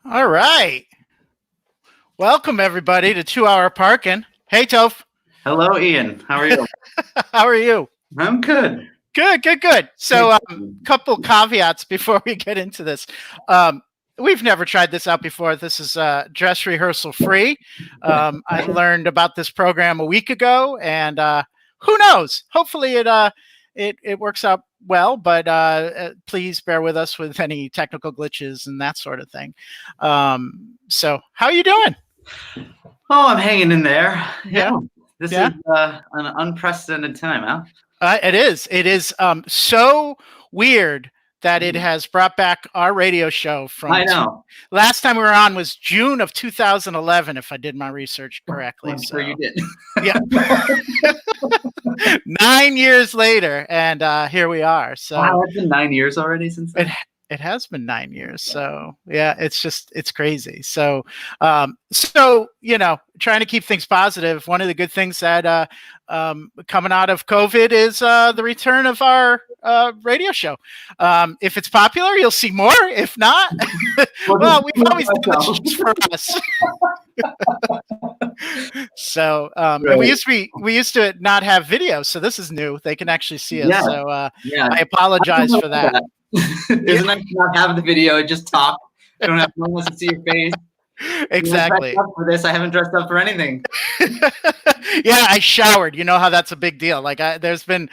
All right. Welcome, everybody, to 2 Hour Parking. Hey, Toph. Hello, Ian. How are you? How are you? I'm good. Good. So, couple caveats before we get into this. We've never tried this out before. This is dress rehearsal free. I learned about this program a week ago, and who knows? Hopefully, it works out well. But please bear with us with any technical glitches and that sort of thing. So, how are you doing? Oh, I'm hanging in there. Yeah. This is an unprecedented time, huh? It is. It is so weird that it has brought back our radio show from. I know. Last time we were on was June of 2011, if I did my research correctly. I'm sure you did. Yeah. 9 years later, and here we are. So wow, it's been 9 years already since then. It has been 9 years. So yeah, it's crazy. So trying to keep things positive. One of the good things that coming out of COVID is the return of our radio show. If it's popular, you'll see more. If not, well, we've always done this just for us. So right. we used to not have video, so this is new. They can actually see us. Yeah. So I apologize for that. Isn't nice not having the video, just talk. You don't have no one to see your face. Exactly. For this, I haven't dressed up for anything. Yeah, I showered. You know how that's a big deal. Like there's been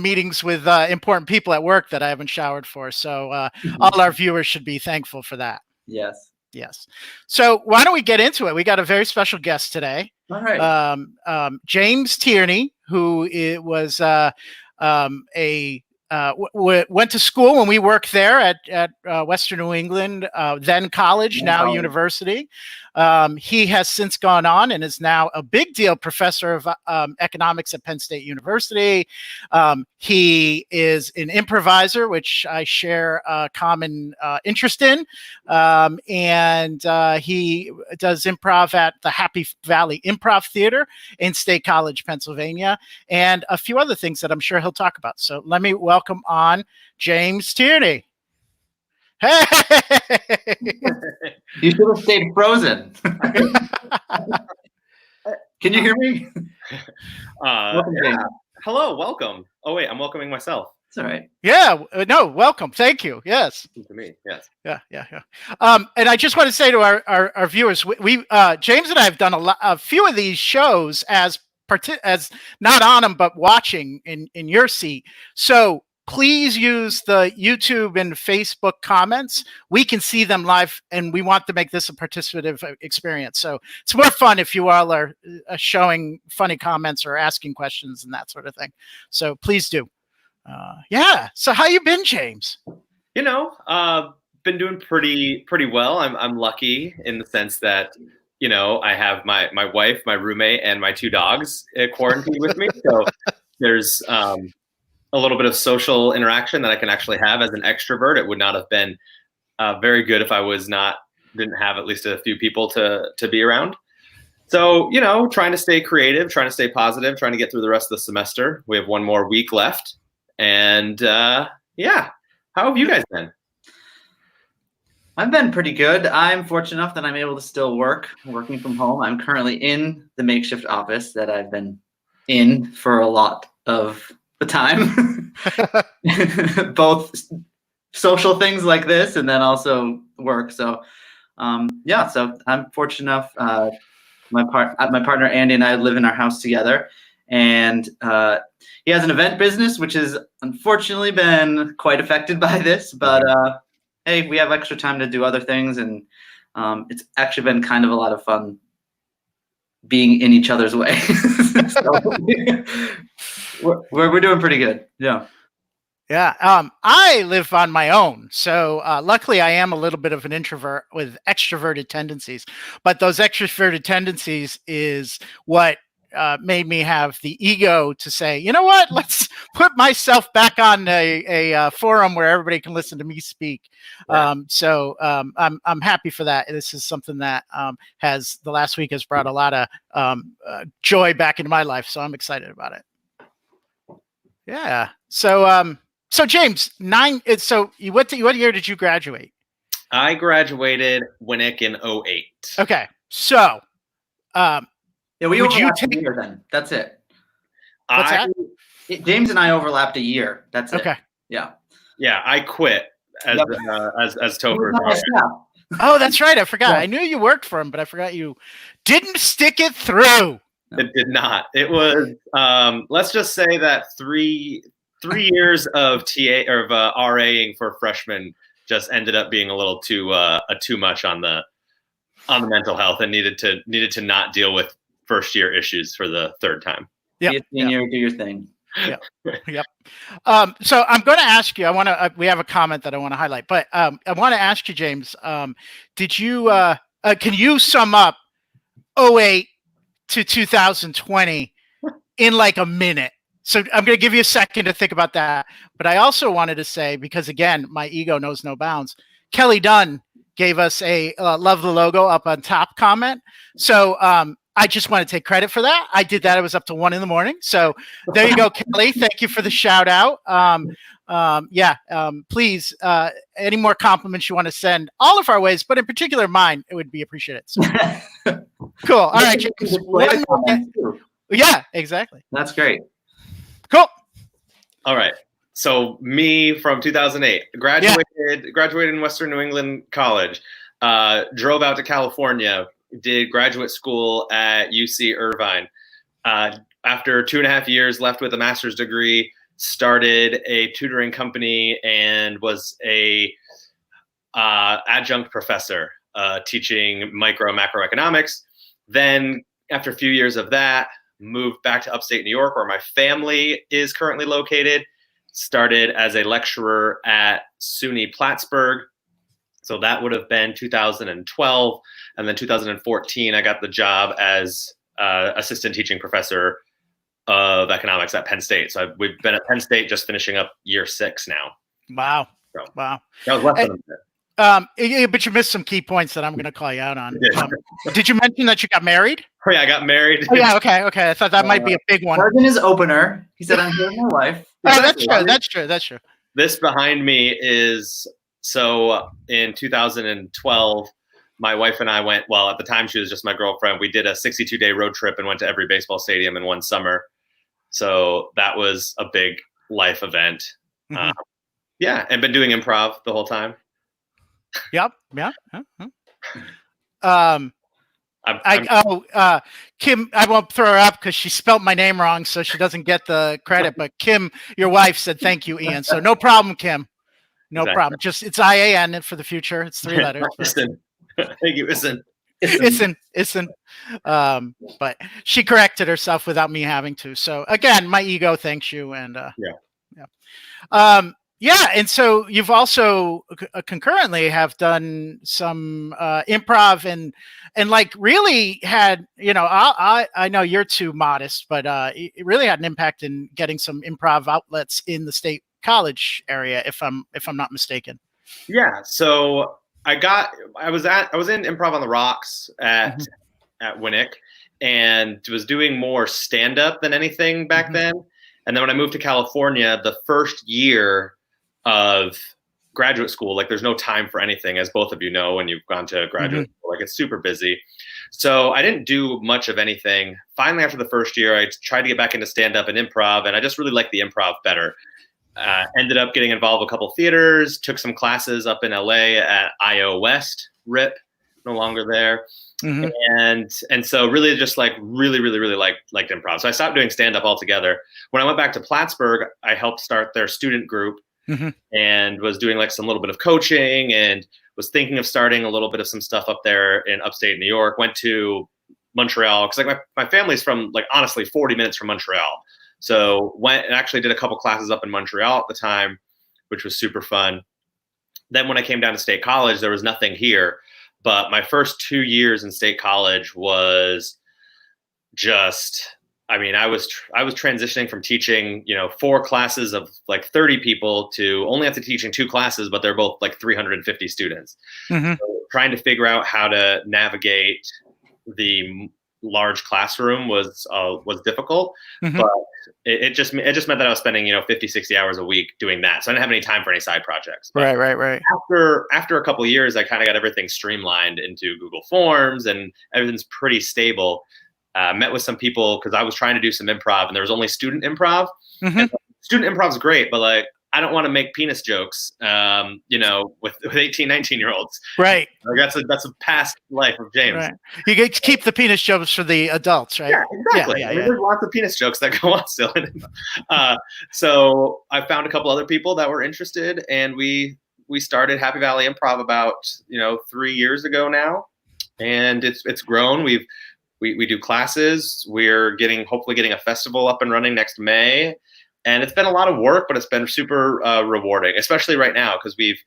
meetings with important people at work that I haven't showered for. So all our viewers should be thankful for that. Yes. So why don't we get into it? We got a very special guest today. All right. James Tierney, who was went to school when we worked there at Western New England, then college, now university. He has since gone on and is now a big deal professor of economics at Penn State University. He is an improviser, which I share a common interest in. And he does improv at the Happy Valley Improv Theater in State College, Pennsylvania, and a few other things that I'm sure he'll talk about. So let me welcome on James Tierney. Hey! You should have stayed frozen. Can you hear me? Hello, welcome. Oh wait, I'm welcoming myself. It's all right. Yeah, no, welcome. Thank you. Yes. To me, yes. Yeah. And I just want to say to our viewers, we James and I have done a few of these shows as not on them but watching in your seat. So please use the YouTube and Facebook comments. We can see them live, and we want to make this a participative experience. So it's more fun if you all are showing funny comments or asking questions and that sort of thing. So please do. So how you been, James? Been doing pretty well. I'm lucky in the sense that I have my wife, my roommate, and my 2 dogs quarantined with me. So there's a little bit of social interaction that I can actually have as an extrovert. It would not have been very good if I didn't have at least a few people to be around. So, trying to stay creative, trying to stay positive, trying to get through the rest of the semester. We have 1 more week left. And how have you guys been? I've been pretty good. I'm fortunate enough that I'm able to still working from home. I'm currently in the makeshift office that I've been in for a lot of the time. Both social things like this and then also work. So so I'm fortunate enough. My partner Andy and I live in our house together, and he has an event business which has unfortunately been quite affected by this, but hey, we have extra time to do other things, and it's actually been kind of a lot of fun being in each other's way. So, we're doing pretty good. Yeah. I live on my own. So luckily I am a little bit of an introvert with extroverted tendencies, but those extroverted tendencies is what made me have the ego to say, you know what, let's put myself back on a forum where everybody can listen to me speak. Yeah. I'm happy for that. This is something that the last week has brought a lot of joy back into my life. So I'm excited about it. Yeah. So James, what year did you graduate? I graduated Winnick in 08. Okay, so Yeah, we Would you overlapped take- a year then. That's it. What's that? James and I overlapped a year. That's it. Okay. Yeah. Yeah, I quit as Yep. as Topher. Oh, that's right. I forgot. Yeah. I knew you worked for him, but I forgot you didn't stick it through. It did not. It was let's just say that three years of TA or of RAing for freshmen just ended up being a little too much on the mental health, and needed to not deal with first year issues for the third time. Yeah. Be a senior, do your thing. Yep. So I'm going to ask you. We have a comment that I want to highlight, but I want to ask you, James. Did you? Can you sum up 08 to 2020 in like a minute? So I'm going to give you a second to think about that. But I also wanted to say, because again, my ego knows no bounds. Kelly Dunn gave us a love the logo up on top comment. So I just want to take credit for that. I did that. It was up to 1 a.m. So there you go, Kelly. Thank you for the shout out. Please, any more compliments you want to send all of our ways, but in particular mine, it would be appreciated. So, cool. All right, James. Yeah, exactly. That's great. Cool. All right. So me from 2008, graduated in Western New England College, drove out to California, did graduate school at UC Irvine. After 2.5 years, left with a master's degree, started a tutoring company, and was a adjunct professor teaching macroeconomics. Then after a few years of that, moved back to upstate New York, where my family is currently located. Started as a lecturer at SUNY Plattsburgh. So that would have been 2012. And then 2014, I got the job as assistant teaching professor of economics at Penn State. So we've been at Penn State just finishing up year 6 now. Wow. So Wow. That was less than a minute. But you missed some key points that I'm going to call you out on. Did you mention that you got married? Oh, yeah, I got married. Oh, yeah, okay. I thought that might be a big one. Marvin is opener. He said, "I'm here with my wife." Oh, that's true. This behind me is, so in 2012, my wife and I went, well, at the time she was just my girlfriend. We did a 62-day road trip and went to every baseball stadium in one summer. So that was a big life event. Mm-hmm. Yeah, and been doing improv the whole time. Yep. Yeah. Kim, I won't throw her up because she spelt my name wrong, so she doesn't get the credit. But Kim, your wife, said thank you, Ian. So no problem, Kim. No problem. Just it's IAN for the future. It's 3 letters. Listen. Thank you. Listen. But she corrected herself without me having to. So again, my ego thanks you. And and so you've also concurrently have done some improv and like really had, I know you're too modest, but it really had an impact in getting some improv outlets in the state college area, if I'm not mistaken. Yeah. So I was in Improv on the Rocks at Winnick, and was doing more stand-up than anything back then. And then when I moved to California, the first year of graduate school, like there's no time for anything, as both of you know when you've gone to graduate school, like it's super busy. So I didn't do much of anything. Finally, after the first year, I tried to get back into stand-up and improv, and I just really liked the improv better. Ended up getting involved with a couple theaters, took some classes up in LA at IO West, RIP, no longer there. And so really just like really liked improv. So I stopped doing stand-up altogether. When I went back to Plattsburgh, I helped start their student group and was doing like some little bit of coaching, and was thinking of starting a little bit of some stuff up there in upstate New York. Went to Montreal because like my family's from like honestly 40 minutes from Montreal. So went and actually did a couple classes up in Montreal at the time, which was super fun. Then when I came down to State College, there was nothing here. But my first 2 years in State College was just, I was transitioning from teaching, 4 classes of like 30 people to only have to teaching 2 classes, but they're both like 350 students. So trying to figure out how to navigate the large classroom was difficult, but it just meant that I was spending 50, 60 hours a week doing that. So I didn't have any time for any side projects. But right. After a couple of years, I kind of got everything streamlined into Google Forms, and everything's pretty stable. Met with some people because I was trying to do some improv, and there was only student improv. And student improv is great, but like, I don't want to make penis jokes, with 18, 19-year-olds. Right. Like that's a past life of James. Right. You get to keep the penis jokes for the adults, right? Yeah, exactly. Yeah, I mean, there's lots of penis jokes that go on still. So I found a couple other people that were interested, and we started Happy Valley Improv about 3 years ago now, and it's grown. We do classes. We're hopefully getting a festival up and running next May. And it's been a lot of work, but it's been super rewarding, especially right now, because we've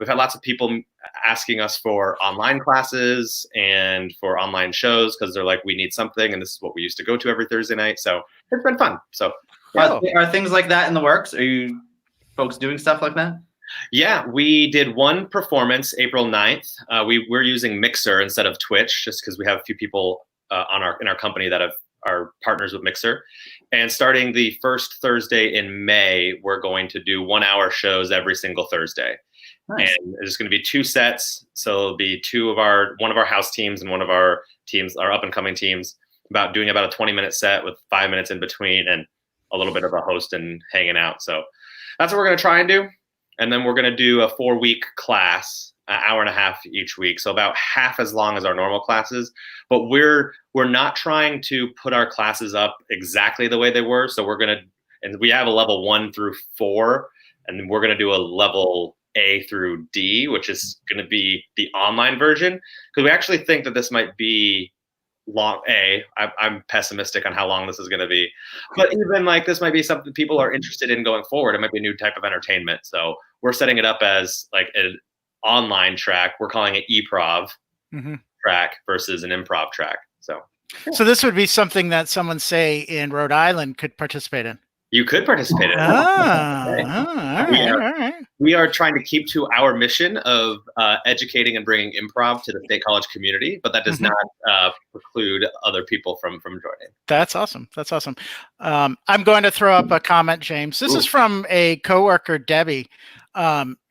had lots of people asking us for online classes and for online shows because they're like, we need something, and this is what we used to go to every Thursday night. So it's been fun. So are things like that in the works? Are you folks doing stuff like that? Yeah, we did one performance April 9th. We're using Mixer instead of Twitch, just because we have a few people in our company that are partners with Mixer. And starting the first Thursday in May, we're going to do 1-hour shows every single Thursday. Nice. And there's going to be 2 sets. So it'll be one of our house teams and one of our teams, our up and coming teams, doing about a 20-minute set with 5 minutes in between and a little bit of a host and hanging out. So that's what we're going to try and do. And then we're going to do a 4-week class, an hour and a half each week. So about half as long as our normal classes, but we're not trying to put our classes up exactly the way they were. So we have a level 1 through 4, and then we're going to do a level A through D, which is going to be the online version. Because we actually think that this might be long. I'm pessimistic on how long this is going to be, but even like this might be something people are interested in going forward. It might be a new type of entertainment. So we're setting it up as like an online track. We're calling it eProv track versus an improv track. So this would be something that someone, say, in Rhode Island could participate in. You could participate in it. All right. We are trying to keep to our mission of educating and bringing improv to the State College community, but that does not preclude other people from joining. That's awesome. I'm going to throw up a comment, James. This is from a coworker, Debbie.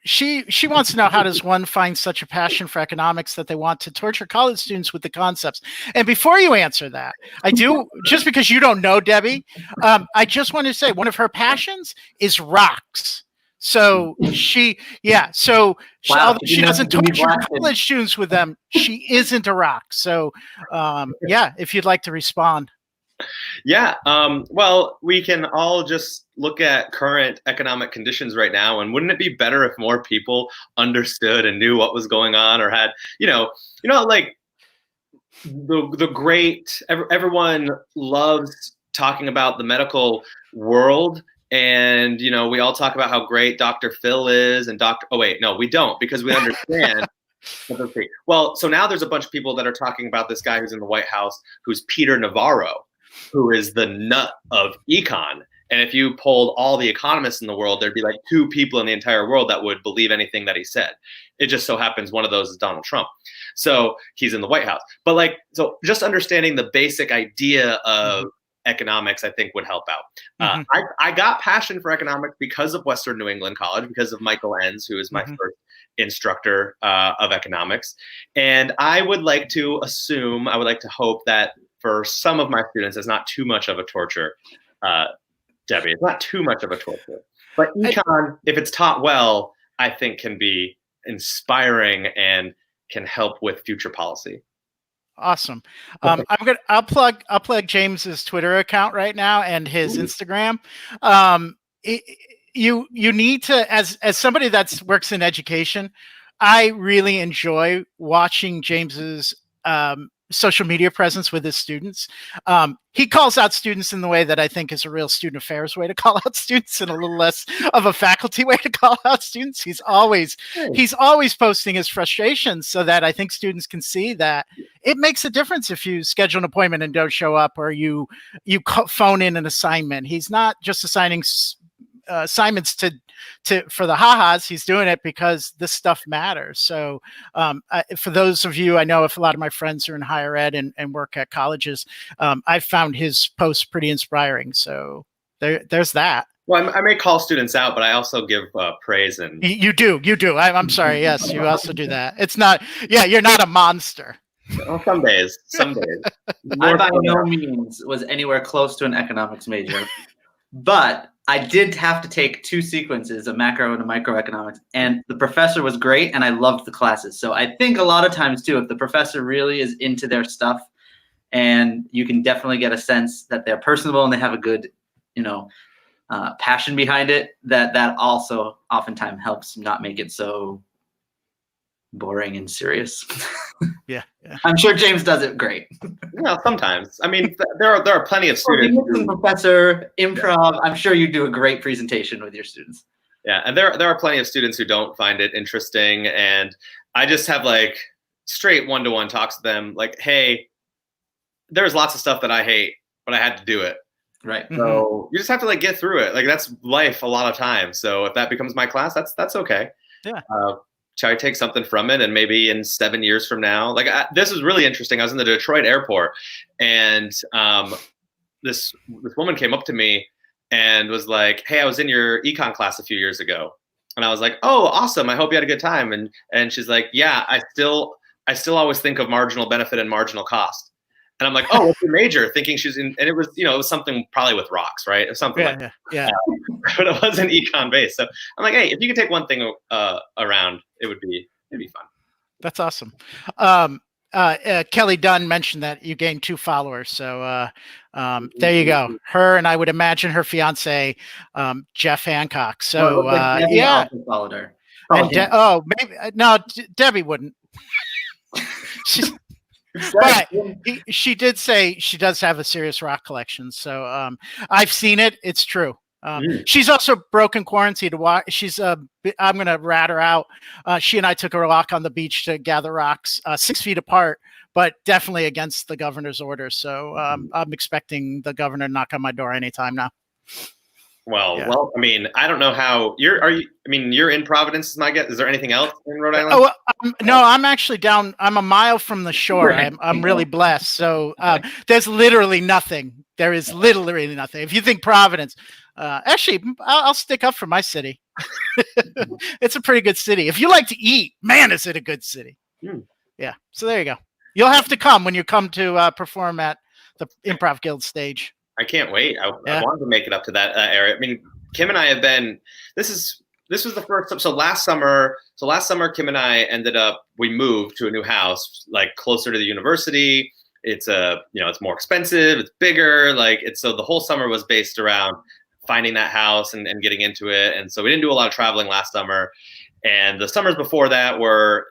She wants to know, how does one find such a passion for economics that they want to torture college students with the concepts? And before you answer that, I do, just because you don't know Debbie, I just want to say one of her passions is rocks. So although she doesn't torture college students with them, she isn't a rock. So if you'd like to respond. Yeah. Well, we can all just look at current economic conditions right now. And wouldn't it be better if more people understood and knew what was going on, or had, like the great, everyone loves talking about the medical world. And, we all talk about how great Dr. Phil is and we don't, because we understand. Well, so now there's a bunch of people that are talking about this guy who's in the White House, who's Peter Navarro, who is the nut of econ. And if you polled all the economists in the world, there'd be like 2 people in the entire world that would believe anything that he said. It just so happens one of those is Donald Trump. So he's in the White House. But so just understanding the basic idea of economics, I think, would help out. I got passion for economics because of Western New England College, because of Michael Enns, who is my first instructor of economics. And I would like to hope that for some of my students, it's not too much of a torture. Debbie, it's not too much of a torture. But econ, if it's taught well, I think can be inspiring and can help with future policy. Awesome. I'll plug James's Twitter account right now and his Instagram. You need to, as somebody that works in education, I really enjoy watching James's social media presence with his students. He calls out students in the way that I think is a real student affairs way to call out students, and a little less of a faculty way to call out students. He's always posting his frustrations, so that I think students can see that it makes a difference if you schedule an appointment and don't show up, or you phone in an assignment. He's not just assigning assignments for the ha-has. He's doing it because this stuff matters. So for those of you, I know if a lot of my friends are in higher ed and work at colleges, I've found his posts pretty inspiring. So there's that. Well, I may call students out, but I also give praise and you do. I'm sorry. Yes, you also do that. It's not. Yeah, you're not a monster. Well, some days. I by no means was anywhere close to an economics major, but I did have to take 2 sequences, a macro and a microeconomics, and the professor was great, and I loved the classes. So I think a lot of times too, if the professor really is into their stuff, and you can definitely get a sense that they're personable and they have a good, passion behind it, that also oftentimes helps not make it so boring and serious. Yeah. I'm sure James does it great. Well, sometimes. I mean, there are plenty of students. Professor, improv. I'm sure you do a great presentation with your students. Yeah, and there are plenty of students who don't find it interesting, and I just have like straight one-to-one talks with them. Like, hey, there's lots of stuff that I hate, but I had to do it. Right. So you just have to like get through it. Like that's life a lot of times. So if that becomes my class, that's okay. Yeah. Try to take something from it, and maybe in 7 years from now, this is really interesting. I was in the Detroit airport, and this woman came up to me and was like, "Hey, I was in your econ class a few years ago," and I was like, "Oh, awesome! I hope you had a good time." And she's like, "Yeah, I still always think of marginal benefit and marginal cost." And I'm like, "Oh, what's your major?" Thinking she's in, and it was it was something probably with rocks, right? Or something like that. Yeah. But it wasn't econ based. So I'm like, hey, if you could take one thing around, it'd be fun. That's awesome. Kelly Dunn mentioned that you gained 2 followers. So there you go. Her, and I would imagine her fiance, Jeff Hancock. So yeah. Followed her. And maybe no, Debbie wouldn't. But she did say she does have a serious rock collection. So I've seen it. It's true. She's also broken quarantine to walk. She's I'm going to rat her out. She and I took a walk on the beach to gather rocks 6 feet apart, but definitely against the governor's orders. So I'm expecting the governor to knock on my door anytime now. Well, I mean, I don't know how you're in Providence is my guess. Is there anything else in Rhode Island? No, I'm actually down. I'm a mile from the shore. I'm really blessed. So there's literally nothing. There is literally nothing. If you think Providence, actually, I'll stick up for my city. It's a pretty good city. If you like to eat, man, is it a good city. Yeah. So there you go. You'll have to come when you come to perform at the Improv Guild stage. I can't wait. I wanted to make it up to that area. I mean, Kim and I have been. This was the first. So last summer, Kim and I we moved to a new house, like closer to the university. It's it's more expensive. It's bigger. So the whole summer was based around finding that house and getting into it. And so we didn't do a lot of traveling last summer. And the summers before that were,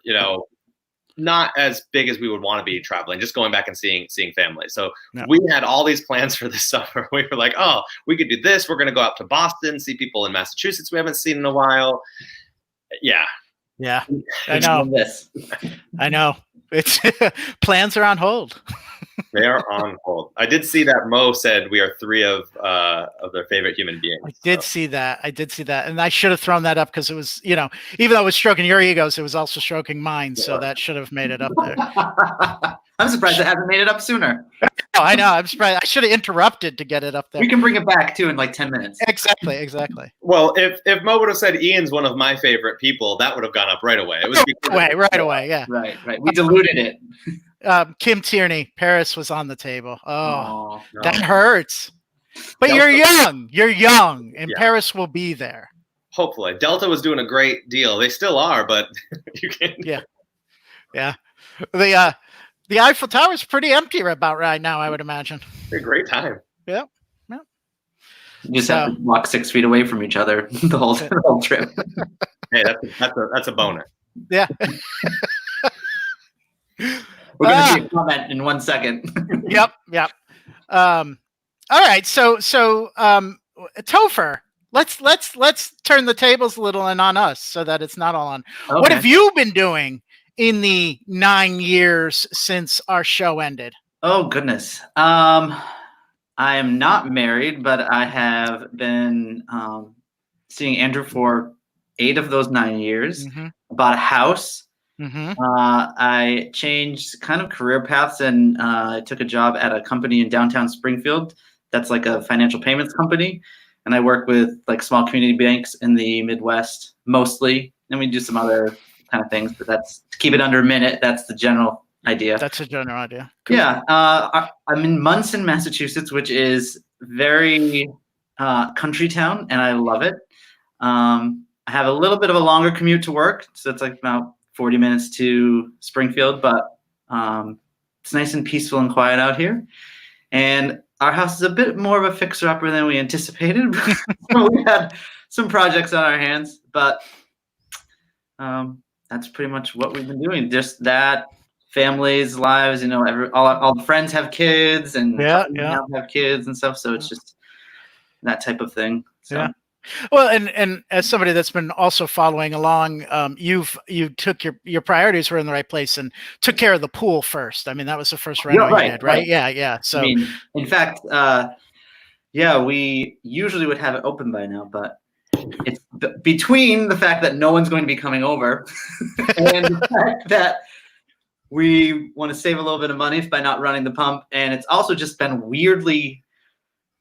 not as big as we would want to be traveling, just going back and seeing family. So we had all these plans for this summer. We were like, oh, we could do this. We're going to go out to Boston, see people in Massachusetts we haven't seen in a while. Yeah. Yeah. I know. I know. It's plans are on hold. They are on hold. I did see that Mo said we are 3 of their favorite human beings. I did see that. And I should have thrown that up because it was, even though it was stroking your egos, it was also stroking mine. So that should have made it up there. I'm surprised it hasn't made it up sooner. I know. I'm surprised. I should have interrupted to get it up there. We can bring it back too in like 10 minutes. Exactly. Well, if Mo would have said Ian's one of my favorite people, that would have gone up right away. It was right away. Yeah. Right. We diluted it. Kim Tierney, Paris was on the table. Oh, no. That hurts. But Delta, you're young, and Paris will be there. Hopefully. Delta was doing a great deal. They still are, but you can't. Yeah. The Eiffel Tower is pretty empty about right now, I would imagine. A great time. Yeah. You just have to walk 6 feet away from each other the whole trip. Hey, that's a bonus. Yeah. We're going to see a comment in 1 second. Yep. All right. So Topher, let's turn the tables a little and on us so that it's not all on. Okay. What have you been doing in the 9 years since our show ended? Oh, goodness. I am not married, but I have been seeing Andrew for 8 of those 9 years. Mm-hmm. Bought a house. Mm-hmm. I changed kind of career paths and I took a job at a company in downtown Springfield that's like a financial payments company. And I work with like small community banks in the Midwest mostly. And we do some other kind of things, but that's to keep it under a minute. That's the general idea. That's a general idea. Cool. Yeah. I'm in Munson, Massachusetts, which is very country town, and I love it. I have a little bit of a longer commute to work, so it's like about 40 minutes to Springfield, but it's nice and peaceful and quiet out here. And our house is a bit more of a fixer-upper than we anticipated. So we had some projects on our hands, but that's pretty much what we've been doing. Just that, families, lives, all the friends have kids, and yeah. have kids and stuff. So it's just that type of thing. So. Yeah. Well, and as somebody that's been also following along, you took your priorities were in the right place and took care of the pool first. I mean, that was the first reno you did, right? Yeah. So, I mean, in fact, we usually would have it open by now, but it's between the fact that no one's going to be coming over and the fact that we want to save a little bit of money by not running the pump, and it's also just been weirdly.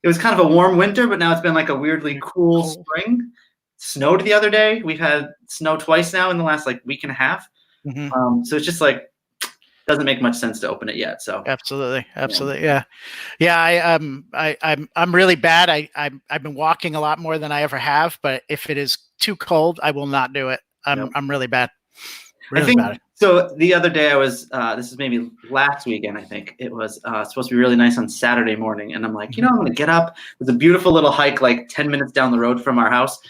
It was kind of a warm winter, but now it's been like a weirdly cool spring. Snowed the other day. We've had snow twice now in the last like week and a half. Mm-hmm. So it's just like doesn't make much sense to open it yet. So absolutely, yeah. I'm really bad. I've been walking a lot more than I ever have, but if it is too cold, I will not do it. I'm really bad. Really bad. So the other day I was, this is maybe last weekend, I think it was supposed to be really nice on Saturday morning. And I'm like, I'm going to get up. There's a beautiful little hike like 10 minutes down the road from our house.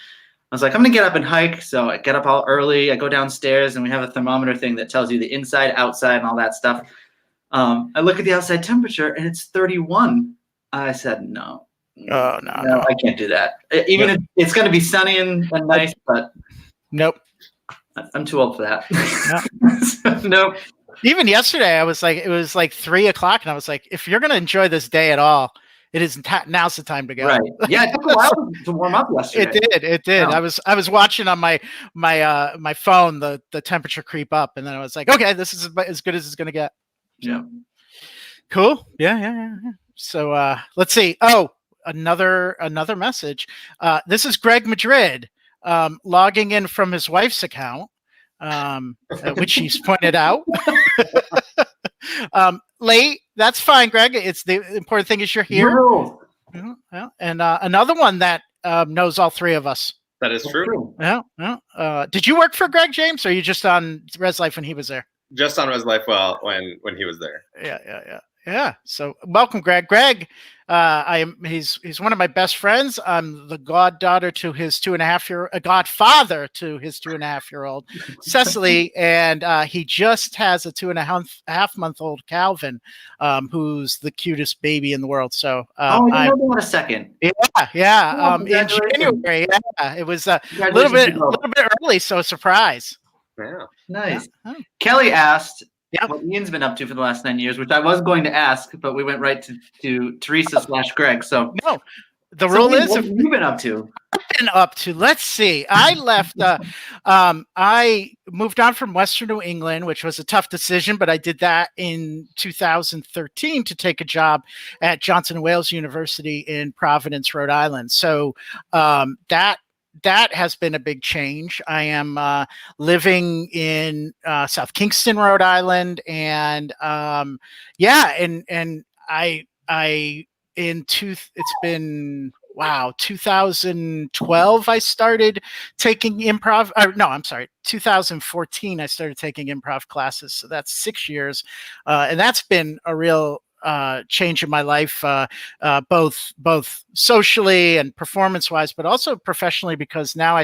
I was like, I'm going to get up and hike. So I get up all early. I go downstairs and we have a thermometer thing that tells you the inside, outside, and all that stuff. I look at the outside temperature and it's 31. I said, no. Oh, no. I can't do that. Even if it's going to be sunny and nice, but. Nope. I'm too old for that. So, nope. Even yesterday, it was like 3:00, and I was like, if you're going to enjoy this day at all, it is now's the time to go. Right. Yeah, it took a while to warm up yesterday. It did. Yeah. I was watching on my phone the temperature creep up, and then I was like, okay, this is as good as it's going to get. Yeah. Cool. Yeah. So let's see. Oh, another message. This is Greg Madrid. Logging in from his wife's account, which he's pointed out. Late, that's fine, Greg. It's the important thing is you're here. Yeah. And another one that knows all three of us. That is true. Yeah. Did you work for Greg, James, or are you just on Res Life when he was there? Just on Res Life when he was there. Yeah. So welcome, Greg. Greg, he's one of my best friends. I'm the godfather to his 2.5-year-old Cecily, and he just has a 2.5-month-old Calvin, who's the cutest baby in the world. So hold on a second. Yeah. In January, it was a little bit early, so a surprise. Yeah. Nice. Yeah. Kelly asked Yeah. what Ian's been up to for the last 9 years, which I was going to ask, but we went right to Teresa/Greg. So no, the rule is, what have you been up to? Let's see. I left. I moved on from Western New England, which was a tough decision, but I did that in 2013 to take a job at Johnson & Wales University in Providence, Rhode Island. So that has been a big change. I am living in South Kingston, Rhode Island, and it's been 2012 I started taking improv. 2014 I started taking improv classes. So that's 6 years, and that's been a real change in my life, both socially and performance wise, but also professionally, because now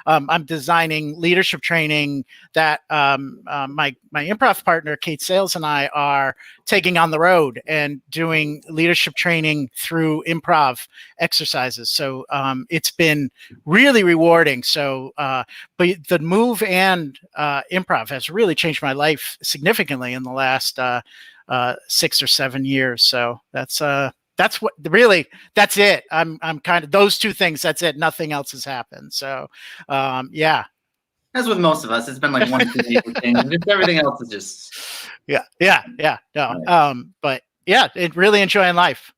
I'm designing leadership training that my improv partner, Kate Sales, and I are taking on the road and doing leadership training through improv exercises. So it's been really rewarding. So, but the move and improv has really changed my life significantly in the last 6 or 7 years. So that's that's what really, that's it. I'm kind of those two things. That's it. Nothing else has happened. So, yeah. As with most of us, it's been like one thing, and just everything else is just. Yeah. No. But yeah, really enjoying life.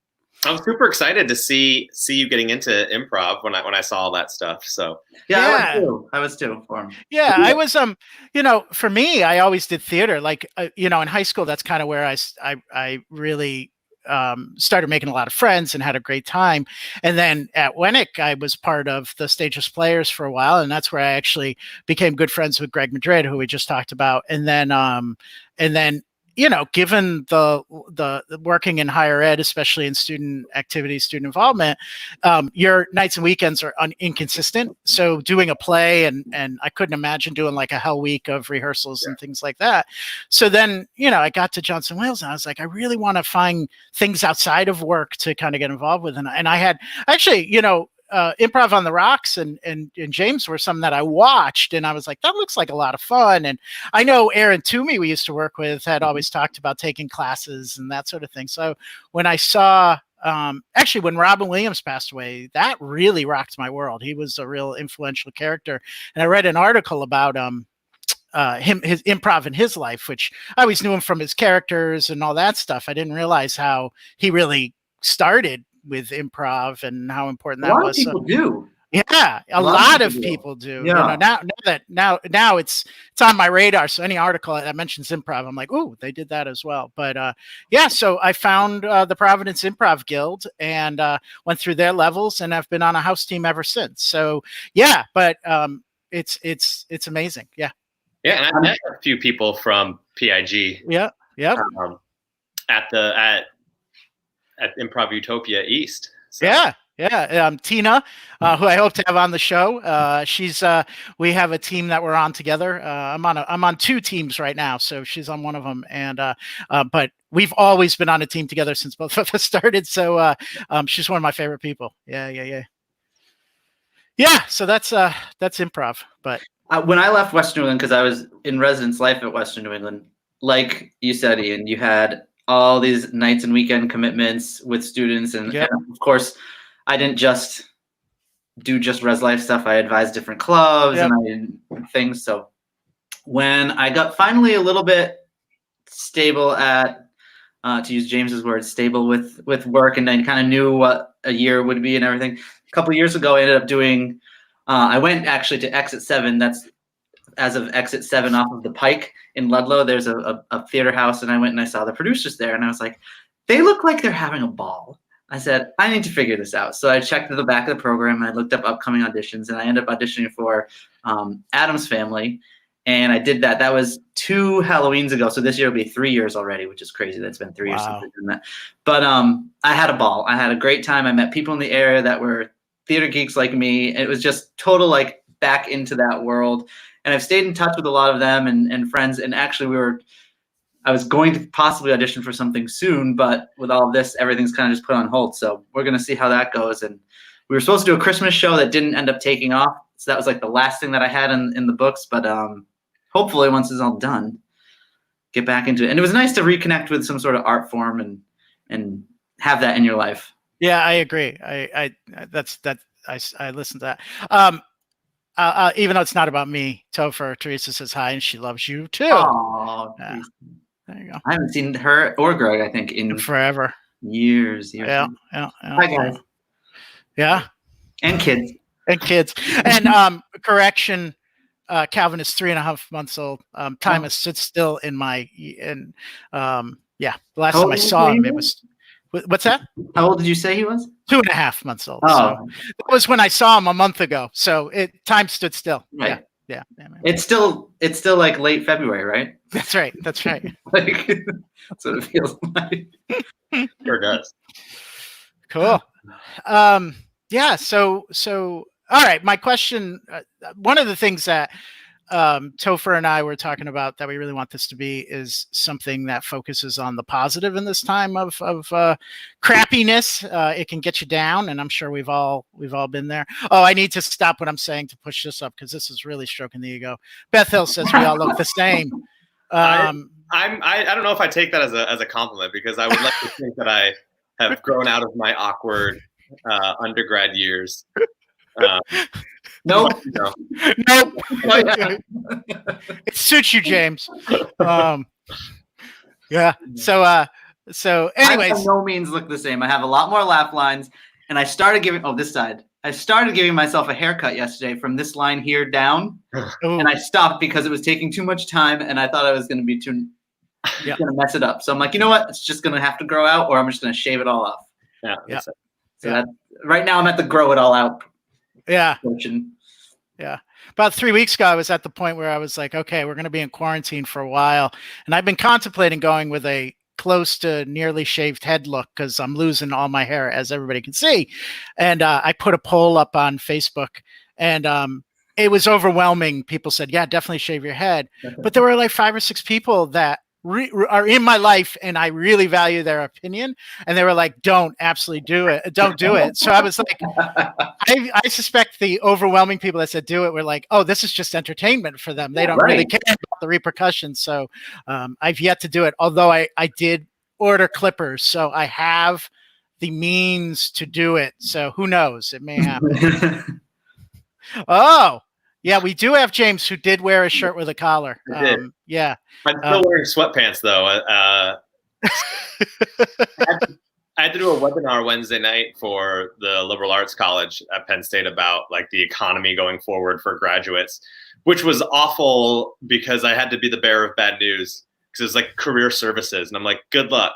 I was super excited to see you getting into improv when I saw all that stuff. So yeah. I was too for him. Yeah, I was for me, I always did theater. Like in high school, that's kind of where I really started making a lot of friends and had a great time. And then at Wennick, I was part of the Stageless Players for a while, and that's where I actually became good friends with Greg Madrid, who we just talked about. And then given the working in higher ed, especially in student activities, student involvement, your nights and weekends are inconsistent. So doing a play and I couldn't imagine doing like a hell week of rehearsals and things like that. So then, I got to Johnson Wales and I was like, I really want to find things outside of work to kind of get involved with. And I had actually, Improv on the Rocks and James were some that I watched, and I was like, that looks like a lot of fun. And I know Aaron Toomey, we used to work with, had always talked about taking classes and that sort of thing. So when I saw, actually, when Robin Williams passed away, that really rocked my world. He was a real influential character, and I read an article about his improv in his life, which I always knew him from his characters and all that stuff. I didn't realize how he really started with improv and how important that was. People do. Yeah, a lot of people do. Yeah. Now it's on my radar. So any article that mentions improv, I'm like, ooh, they did that as well. But so I found the Providence Improv Guild and went through their levels, and I've been on a house team ever since. So yeah, but it's amazing. Yeah. Yeah, and I met a few people from PIG. Yeah. At Improv Utopia East. So. Yeah. Tina, who I hope to have on the show. She's we have a team that we're on together. I'm on two teams right now, so she's on one of them. And but we've always been on a team together since both of us started. So she's one of my favorite people. Yeah. So that's improv. But when I left Western New England, because I was in residence life at Western New England, like you said, Ian, you had all these nights and weekend commitments with students. And of course, I didn't just do res life stuff. I advised different clubs and I did things. So when I got finally a little bit stable at, to use James's words, stable with work, and I kind of knew what a year would be and everything. A couple of years ago, I ended up doing, I went actually to Exit 7. That's as of Exit 7 off of the Pike in Ludlow. There's a theater house, and I went and I saw the producers there, and I was like, they look like they're having a ball. I said, I need to figure this out. So I checked the back of the program, and I looked up upcoming auditions, and I ended up auditioning for Addams Family, and I did that. That was 2 Halloweens ago, so this year will be 3 years already, which is crazy. That's been 3 years since I've done that. But I had a ball. I had a great time. I met people in the area that were theater geeks like me. It was just total like back into that world. And I've stayed in touch with a lot of them and friends. And actually I was going to possibly audition for something soon, but with all of this, everything's kind of just put on hold. So we're going to see how that goes. And we were supposed to do a Christmas show that didn't end up taking off. So that was like the last thing that I had in the books. But hopefully once it's all done, get back into it. And it was nice to reconnect with some sort of art form and have that in your life. Yeah, I agree. I listened to that. Even though it's not about me, Topher, Teresa says hi, and she loves you too. Oh, there you go. I haven't seen her or Greg, I think, in forever. Years. Yeah. Hi, guys. Yeah. And kids. And correction, Calvin is 3.5 months old. Time has stood still in my the last time I saw him, it was. What's that? How old did you say he was? 2.5 months old. Oh. So that was when I saw him a month ago. So time stood still. Right. Yeah. It's still like late February, right? That's right. Like that's what it feels like. Sure does. Cool. Yeah. So all right. My question. One of the things that Topher and I were talking about that we really want this to be is something that focuses on the positive in this time of crappiness. It can get you down, and I'm sure we've all been there. Oh, I need to stop what I'm saying to push this up because this is really stroking the ego. Beth Hill says we all look the same. I don't know if I take that as a compliment because I would like to think that have grown out of my awkward undergrad years. Nope. No. Nope. Oh, yeah. It suits you, James. Yeah. So I by anyways, no means look the same. I have a lot more laugh lines, and I started giving this side. I started giving myself a haircut yesterday from this line here down, ooh, and I stopped because it was taking too much time, and I thought I was going to be going to mess it up. So I'm like, you know what? It's just going to have to grow out, or I'm just going to shave it all off. Yeah. Yeah. So that right now I'm at the grow it all out yeah. portion. Yeah. About 3 weeks ago, I was at the point where I was like, okay, we're going to be in quarantine for a while. And I've been contemplating going with a close to nearly shaved head look because I'm losing all my hair, as everybody can see. And I put a poll up on Facebook, and it was overwhelming. People said, yeah, definitely shave your head. But there were like 5 or 6 people that are in my life, and I really value their opinion. And they were like, don't absolutely do it. Don't do it. So I was like, I suspect the overwhelming people that said do it were like, oh, this is just entertainment for them. They don't really care about the repercussions. So I've yet to do it. Although I did order clippers. So I have the means to do it. So who knows? It may happen. Oh, yeah, we do have James who did wear a shirt with a collar. Yeah. I'm still wearing sweatpants though. I had to do a webinar Wednesday night for the liberal arts college at Penn State about like the economy going forward for graduates, which was awful because I had to be the bearer of bad news because it was like career services, and I'm like, good luck.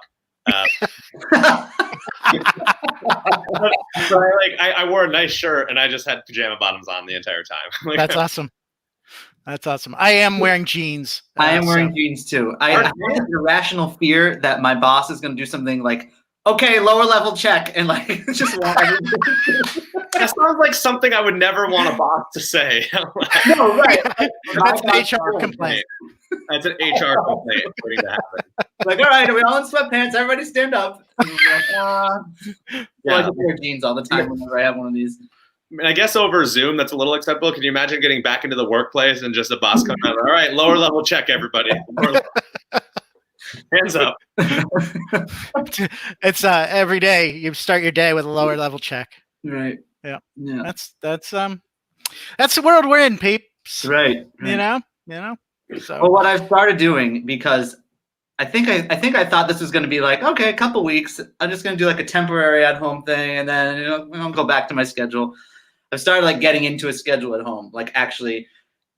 So I wore a nice shirt and I just had pajama bottoms on the entire time. Like, that's awesome. That's awesome. I am wearing jeans. I am wearing jeans too. I have an irrational fear that my boss is going to do something like, okay, lower level check, and like just that sounds like something I would never want a boss to say. No, right. That's an HR complaint. That's an HR complaint waiting to happen. Like, all right, are we all in sweatpants? Everybody stand up. Like, I just wear jeans all the time whenever I have one of these. I mean, I guess over Zoom, that's a little acceptable. Can you imagine getting back into the workplace and just a boss coming out? All right, lower level check, everybody. Hands up. It's every day you start your day with a lower level check. Right. Yeah. Yeah. That's the world we're in, peeps. Right. You know. So. Well, what I've started doing, because I think I thought this was going to be like, okay, a couple weeks. I'm just going to do like a temporary at home thing, and then I'll go back to my schedule. I've started like getting into a schedule at home, like actually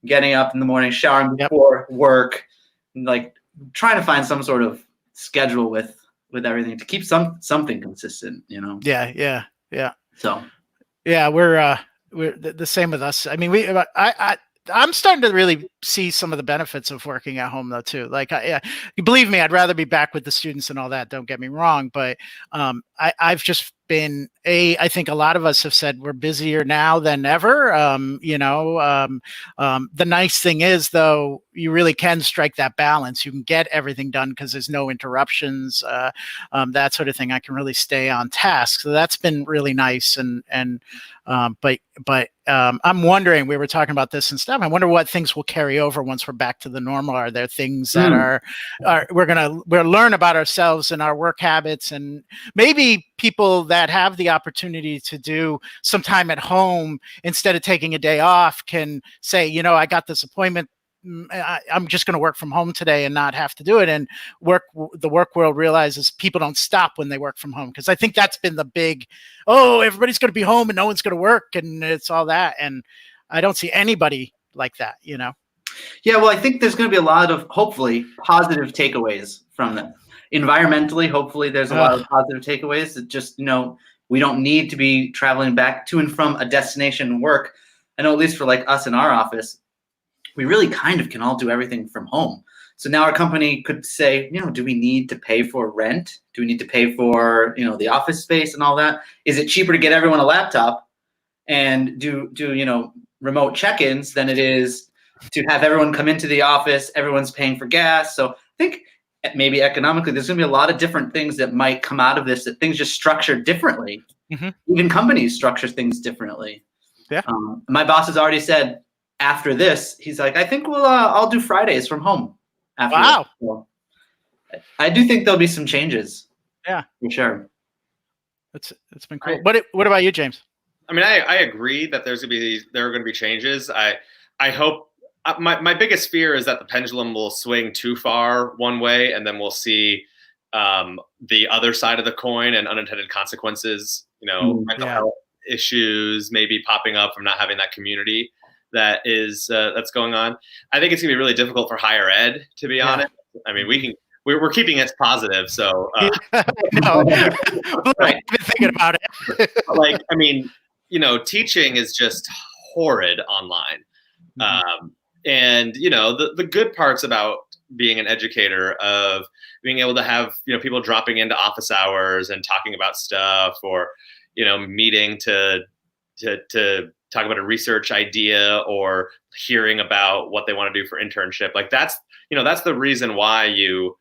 getting up in the morning, showering before work, and like trying to find some sort of schedule with everything to keep something consistent, you know? Yeah. So yeah, we're the same with us. I mean, I'm starting to really see some of the benefits of working at home though too. Like, you believe me, I'd rather be back with the students and all that. Don't get me wrong, but I've just been I think a lot of us have said we're busier now than ever. The nice thing is though, you really can strike that balance. You can get everything done because there's no interruptions, that sort of thing. I can really stay on task. So that's been really nice. But I'm wondering, we were talking about this and stuff. I wonder what things will carry over once we're back to the normal. Are there things that we'll learn about ourselves and our work habits, and maybe people that have the opportunity to do some time at home instead of taking a day off can say, I got this appointment. I'm just going to work from home today and not have to do it. And the work world realizes people don't stop when they work from home. Because I think that's been the big, everybody's going to be home and no one's going to work, and it's all that. And I don't see anybody like that, Yeah, well, I think there's going to be a lot of, hopefully, positive takeaways from them. Environmentally, hopefully, there's a lot of positive takeaways that just, we don't need to be traveling back to and from a destination work. I know at least for like us in our office, we really kind of can all do everything from home. So now our company could say, do we need to pay for rent? Do we need to pay for, the office space and all that? Is it cheaper to get everyone a laptop and do remote check-ins than it is to have everyone come into the office? Everyone's paying for gas. So I think maybe economically, there's going to be a lot of different things that might come out of this, that things just structure differently. Mm-hmm. Even companies structure things differently. Yeah. My boss has already said, after this, he's like, I think I'll do Fridays from home. After wow. So I do think there'll be some changes. Yeah, for sure. It's been cool. What about you, James? I mean, I agree that there are going to be changes. I hope my biggest fear is that the pendulum will swing too far one way, and then we'll see the other side of the coin and unintended consequences. Mental health issues maybe popping up from not having that community that's going on. I think it's gonna be really difficult for higher ed, to be honest. I mean, we're keeping it positive, so no, I've been thinking about it. Like, I mean, teaching is just horrid online. And the good parts about being an educator, of being able to have people dropping into office hours and talking about stuff, or meeting to talk about a research idea, or hearing about what they want to do for internship. Like that's the reason why you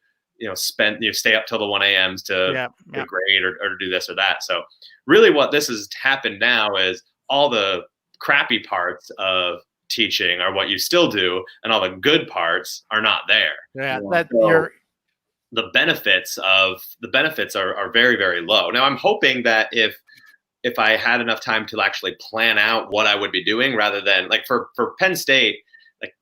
stay up till the 1 a.m.s to grade or to do this or that. So really what this has happened now is all the crappy parts of teaching are what you still do, and all the good parts are not there. The benefits are very, very low. Now I'm hoping that if I had enough time to actually plan out what I would be doing, rather than like for Penn State, like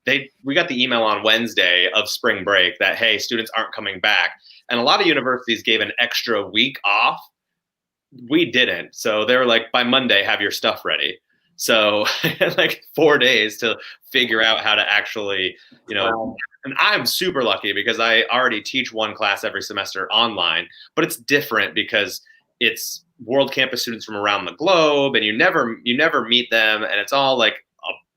we got the email on Wednesday of spring break that, hey, students aren't coming back. And a lot of universities gave an extra week off. We didn't. So they were like, by Monday, have your stuff ready. So like 4 days to figure out how to actually, and I'm super lucky because I already teach one class every semester online, but it's different because it's World Campus students from around the globe, and you never meet them, and it's all like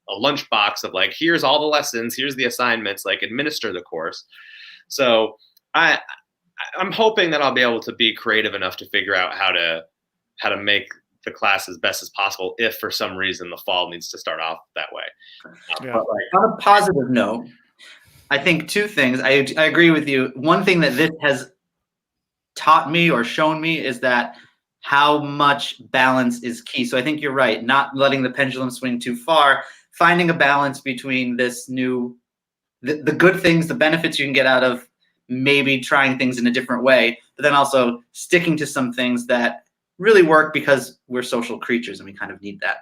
a lunchbox of like, here's all the lessons, here's the assignments, like administer the course. So I'm hoping that I'll be able to be creative enough to figure out how to make the class as best as possible if for some reason the fall needs to start off that way. But on a positive note, I think two things. I agree with you. One thing that this has taught me or shown me is that how much balance is key. So I think you're right, not letting the pendulum swing too far, finding a balance between the good things, the benefits you can get out of maybe trying things in a different way, but then also sticking to some things that really work because we're social creatures and we kind of need that.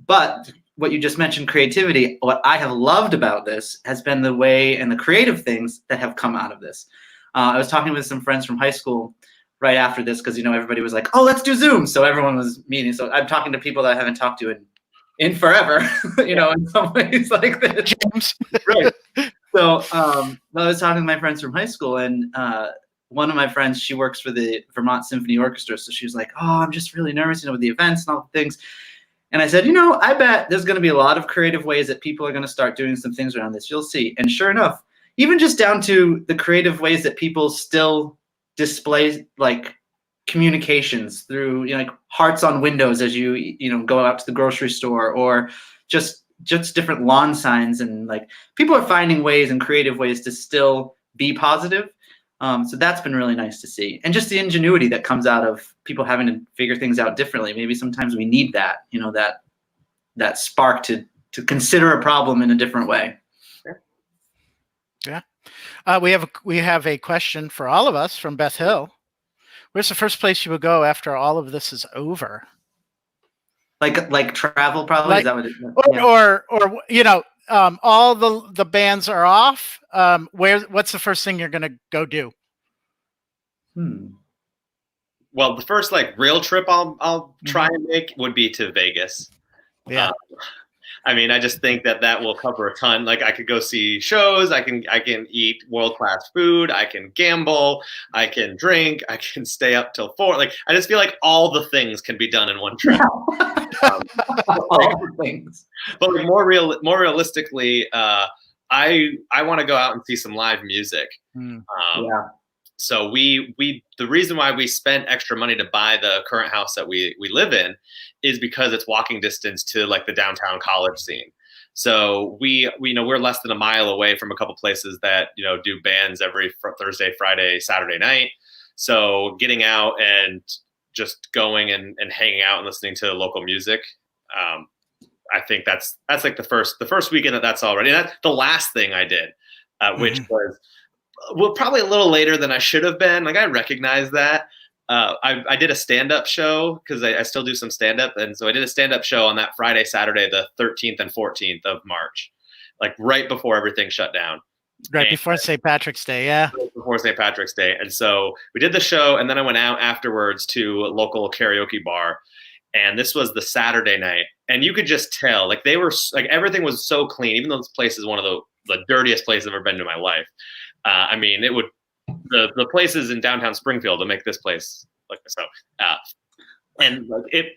But what you just mentioned, creativity, what I have loved about this has been the way and the creative things that have come out of this. I was talking with some friends from high school right after this because, everybody was like, oh, let's do Zoom. So everyone was meeting. So I'm talking to people that I haven't talked to in forever, in some ways like this. James. Right. So I was talking to my friends from high school, and one of my friends, she works for the Vermont Symphony Orchestra. So she was like, oh, I'm just really nervous, with the events and all the things. And I said, I bet there's going to be a lot of creative ways that people are going to start doing some things around this. You'll see. And sure enough, even just down to the creative ways that people still display like communications through, like hearts on windows as you go out to the grocery store, or just different lawn signs, and like people are finding ways and creative ways to still be positive. So that's been really nice to see, and just the ingenuity that comes out of people having to figure things out differently. Maybe sometimes we need that, that spark to consider a problem in a different way. Yeah. We have a question for all of us from Beth Hill. Where's the first place you would go after all of this is over? Like travel, probably. Is that what it is? Or all the bands are off. What's the first thing you're gonna go do? Well, the first real trip I'll try and make would be to Vegas. Yeah. I mean, I just think that will cover a ton. Like, I could go see shows. I can eat world-class food. I can gamble. I can drink. I can stay up till 4. Like, I just feel like all the things can be done in one trip. All the things. But more realistically, I want to go out and see some live music. Yeah. So the reason why we spent extra money to buy the current house that we live in is because it's walking distance to like the downtown college scene. So we're less than a mile away from a couple places that do bands every Thursday, Friday, Saturday night. So getting out and just going and hanging out and listening to local music, I think that's like the first weekend that's already. And that's the last thing I did, which was. Well, probably a little later than I should have been. Like, I recognize that, I did a stand-up show because I still do some stand-up, and so I did a stand-up show on that Friday, Saturday, the 13th and 14th of March, like right before everything shut down. Right before St. Patrick's Day, yeah. Before St. Patrick's Day. And so we did the show, and then I went out afterwards to a local karaoke bar. And this was the Saturday night. And you could just tell, like, they were, like, everything was so clean, even though this place is one of the dirtiest places I've ever been to in my life. I mean, it would, the places in downtown Springfield to make this place like so. And like,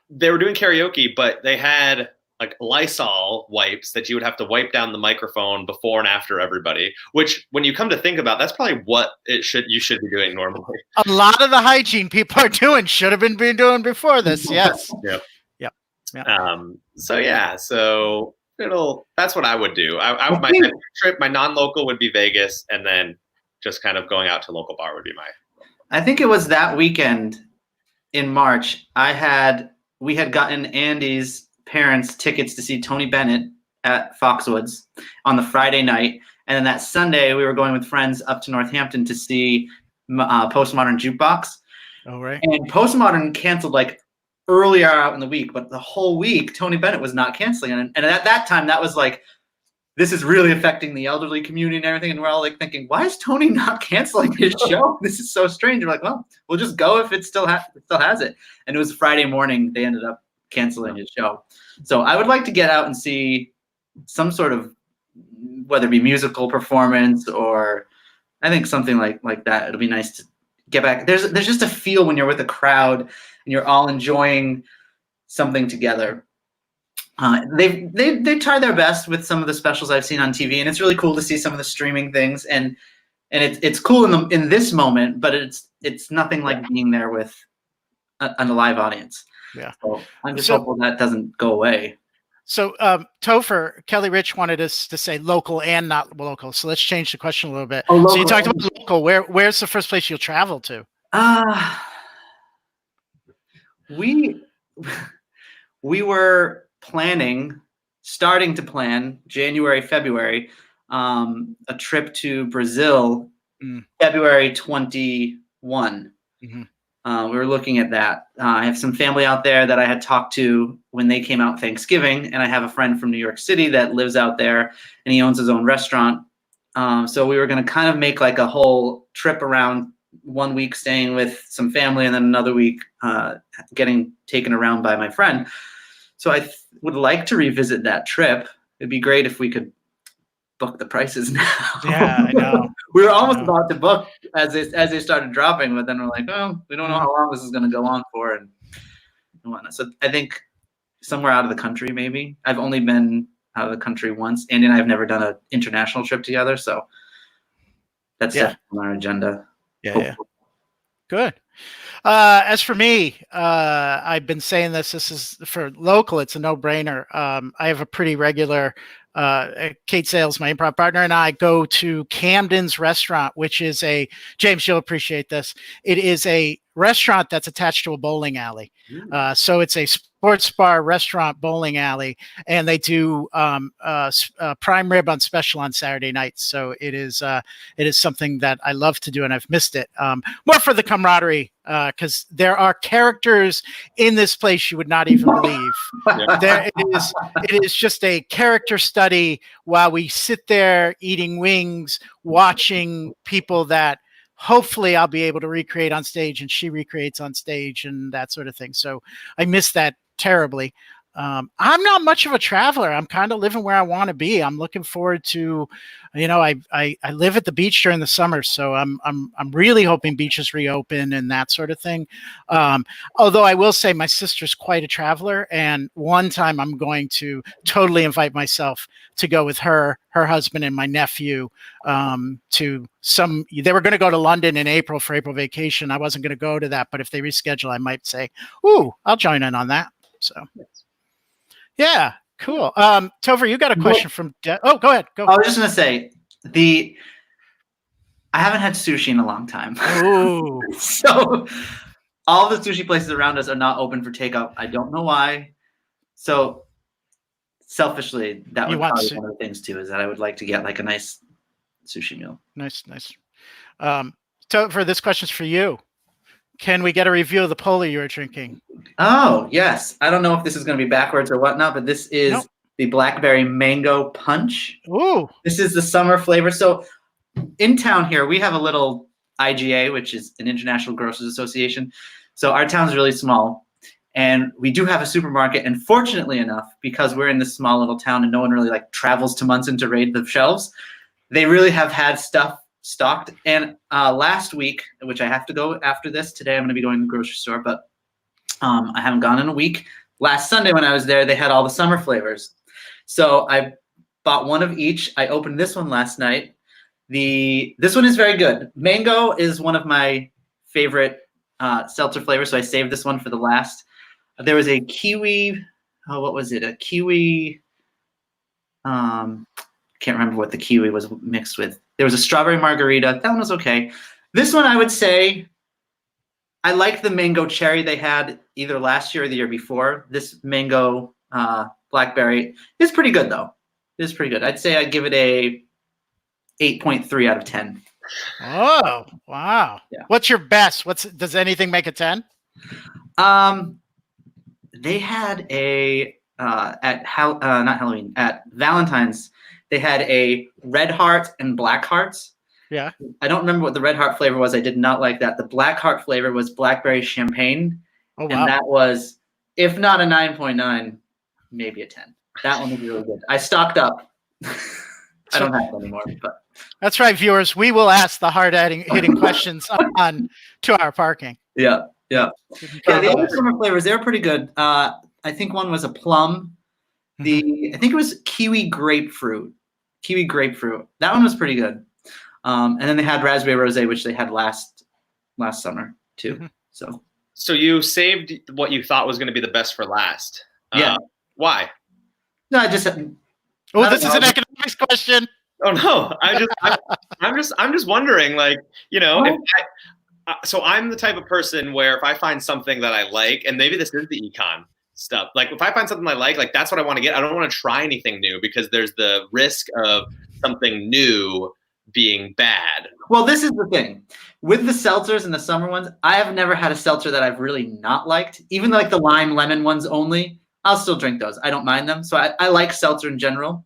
they were doing karaoke, but they had like Lysol wipes that you would have to wipe down the microphone before and after everybody, which when you come to think about, that's probably what you should be doing normally. A lot of the hygiene people are doing should have been doing before this. Yes. Yep. Yep. So that's what I would do. My trip, my non-local would be Vegas, and then just kind of going out to local bar would be my. I think it was that weekend in March. We had gotten Andy's parents tickets to see Tony Bennett at Foxwoods on the Friday night. And then that Sunday, we were going with friends up to Northampton to see Postmodern Jukebox. Oh, right. And Postmodern canceled like earlier out in the week, but the whole week, Tony Bennett was not canceling. And at that time, that was like, this is really affecting the elderly community and everything. And we're all like thinking, why is Tony not canceling his show? This is so strange. We're like, well, we'll just go if it still has it. And it was Friday morning. They ended up canceling his show. So I would like to get out and see some sort of, whether it be musical performance or I think something like that. It'll be nice to get back. There's just a feel when you're with a crowd and you're all enjoying something together. They try their best with some of the specials I've seen on TV, and it's really cool to see some of the streaming things. And it's cool in this moment, but it's nothing like being there with a live audience. Yeah. So I'm just hopeful that doesn't go away. So Topher, Kelly Rich wanted us to say local and not local. So let's change the question a little bit. So you talked about local. Where's the first place you'll travel to? We were starting to plan January, February, a trip to Brazil, February 21. Mm-hmm. We were looking at that. I have some family out there that I had talked to when they came out Thanksgiving, and I have a friend from New York City that lives out there, and he owns his own restaurant. So we were going to kind of make like a whole trip around, 1 week staying with some family, and then another week getting taken around by my friend. So I would like to revisit that trip. It'd be great if we could book the prices now. Yeah, I know. We were almost about to book as they started dropping, but then we're like, oh, we don't know how long this is going to go on for and whatnot. So I think somewhere out of the country, maybe. I've only been out of the country once. Andy and I have never done an international trip together, so that's definitely on our agenda. Yeah. Good. As for me, I've been saying this is for local, it's a no-brainer. I have a pretty regular, Kate Sales, my improv partner, and I go to Camden's Restaurant, which is James, you'll appreciate this. It is a restaurant that's attached to a bowling alley. So it's a sports bar, restaurant, bowling alley, and they do prime rib on special on Saturday nights. So it is something that I love to do, and I've missed it. More for the camaraderie, because there are characters in this place you would not even believe. It is just a character study while we sit there eating wings, watching people that hopefully I'll be able to recreate on stage, and she recreates on stage and that sort of thing. So I miss that terribly. I'm not much of a traveler. I'm kind of living where I want to be. I'm looking forward to, I live at the beach during the summer, so I'm really hoping beaches reopen and that sort of thing. Although I will say my sister's quite a traveler, and one time I'm going to totally invite myself to go with her husband, and my nephew to they were going to go to London in April for April vacation. I wasn't going to go to that, but if they reschedule, I might say, ooh, I'll join in on that. So. Yeah, cool. Topher, you got a question from go ahead. Go. I was just going to say, I haven't had sushi in a long time. Ooh. So all the sushi places around us are not open for takeout. I don't know why. So selfishly, that would probably be one of the things too, is that I would like to get like a nice sushi meal. Nice. Topher, this question's for you. Can we get a review of the Polar you were drinking? Oh, yes. I don't know if this is going to be backwards or whatnot, but this is Nope. the Blackberry Mango Punch. Ooh. This is the summer flavor. So in town here, we have a little IGA, which is an International Grocers Association. So our town's really small. And we do have a supermarket. And fortunately enough, because we're in this small little town and no one really like travels to Munson to raid the shelves, they really have had stuff stocked. And last week, which I have to go after this, today I'm going to be going to the grocery store, but I haven't gone in a week. Last Sunday when I was there, they had all the summer flavors. So I bought one of each. I opened this one last night. This one is very good. Mango is one of my favorite seltzer flavors, so I saved this one for the last. There was a kiwi, what was it? A kiwi, can't remember what the kiwi was mixed with. There was a strawberry margarita. That one was okay. This one, I would say, I like the mango cherry they had either last year or the year before. This mango blackberry is pretty good, though. It is pretty good. I'd say I'd give it a 8.3 out of 10. Oh, wow. Yeah. What's your best? Does anything make a 10? They had at Valentine's, they had a red heart and black hearts. Yeah. I don't remember what the red heart flavor was. I did not like that. The black heart flavor was blackberry champagne. Oh, wow. And that was, if not a 9.9, maybe a 10. That one was really good. I stocked up. I don't have it anymore, but That's right, viewers. We will ask the hard-hitting questions on 2-hour parking. yeah. Yeah, the other summer flavors, they were pretty good. I think one was a plum. I think it was kiwi grapefruit. That one was pretty good. And then they had raspberry rosé, which they had last summer too. So you saved what you thought was going to be the best for last. Yeah. Why? No, this is an economics question. Oh no, I'm just wondering, like, you know, so I'm the type of person where if I find something that I like, and maybe this is the econ stuff, like if I find something I like that's what I want to get. I don't want to try anything new because there's the risk of something new being bad. Well, this is the thing. With the seltzers and the summer ones, I have never had a seltzer that I've really not liked. Even like the lime lemon ones only, I'll still drink those. I don't mind them. So I like seltzer in general.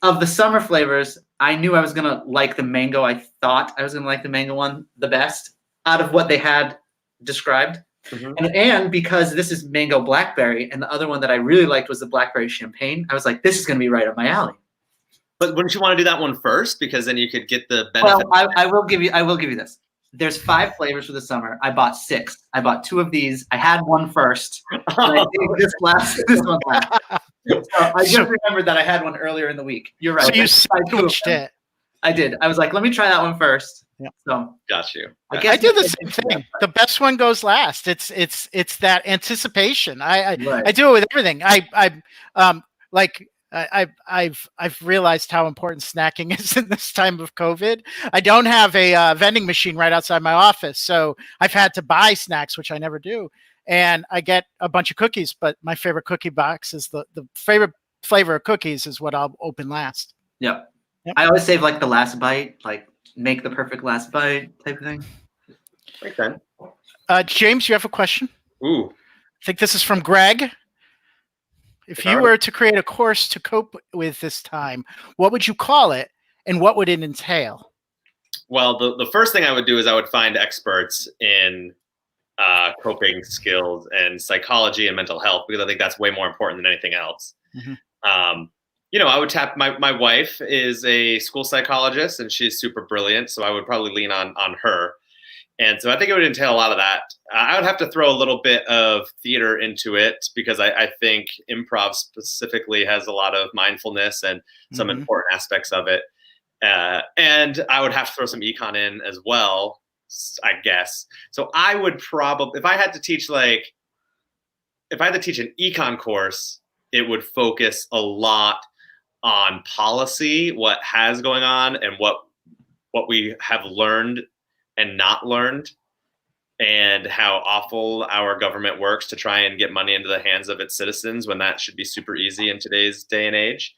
Of the summer flavors, I knew I was going to like the mango. I thought I was going to like the mango one the best out of what they had described. And because this is mango blackberry and the other one that I really liked was the blackberry champagne, I was like, this is going to be right up my alley. But wouldn't you want to do that one first? Because then you could get the benefit. Well, I will give you this. There's 5 flavors for the summer. I bought 6. I bought 2 of these. I had one first. And I think this one last. So I just remembered that I had one earlier in the week. You're right. So you sandwiched it. I did. I was like, let me try that one first. Yeah. So got you. I do the same thing. The best one goes last. It's that anticipation. I do it with everything. I've realized how important snacking is in this time of COVID. I don't have a vending machine right outside my office, so I've had to buy snacks, which I never do. And I get a bunch of cookies, but my favorite cookie box is the favorite flavor of cookies is what I'll open last. Yep. I always save like the last bite, like make the perfect last bite type of thing. Makes sense. James, you have a question? Ooh. I think this is from Greg. If you were to create a course to cope with this time, what would you call it and what would it entail? Well, the first thing I would do is I would find experts in coping skills and psychology and mental health, because I think that's way more important than anything else. I would tap my wife is a school psychologist and she's super brilliant. So I would probably lean on her. And so I think it would entail a lot of that. I would have to throw a little bit of theater into it because I think improv specifically has a lot of mindfulness and some important aspects of it. And I would have to throw some econ in as well, I guess. So I would probably, if I had to teach an econ course, it would focus a lot on policy, what has going on and what we have learned and not learned, and how awful our government works to try and get money into the hands of its citizens when that should be super easy in today's day and age.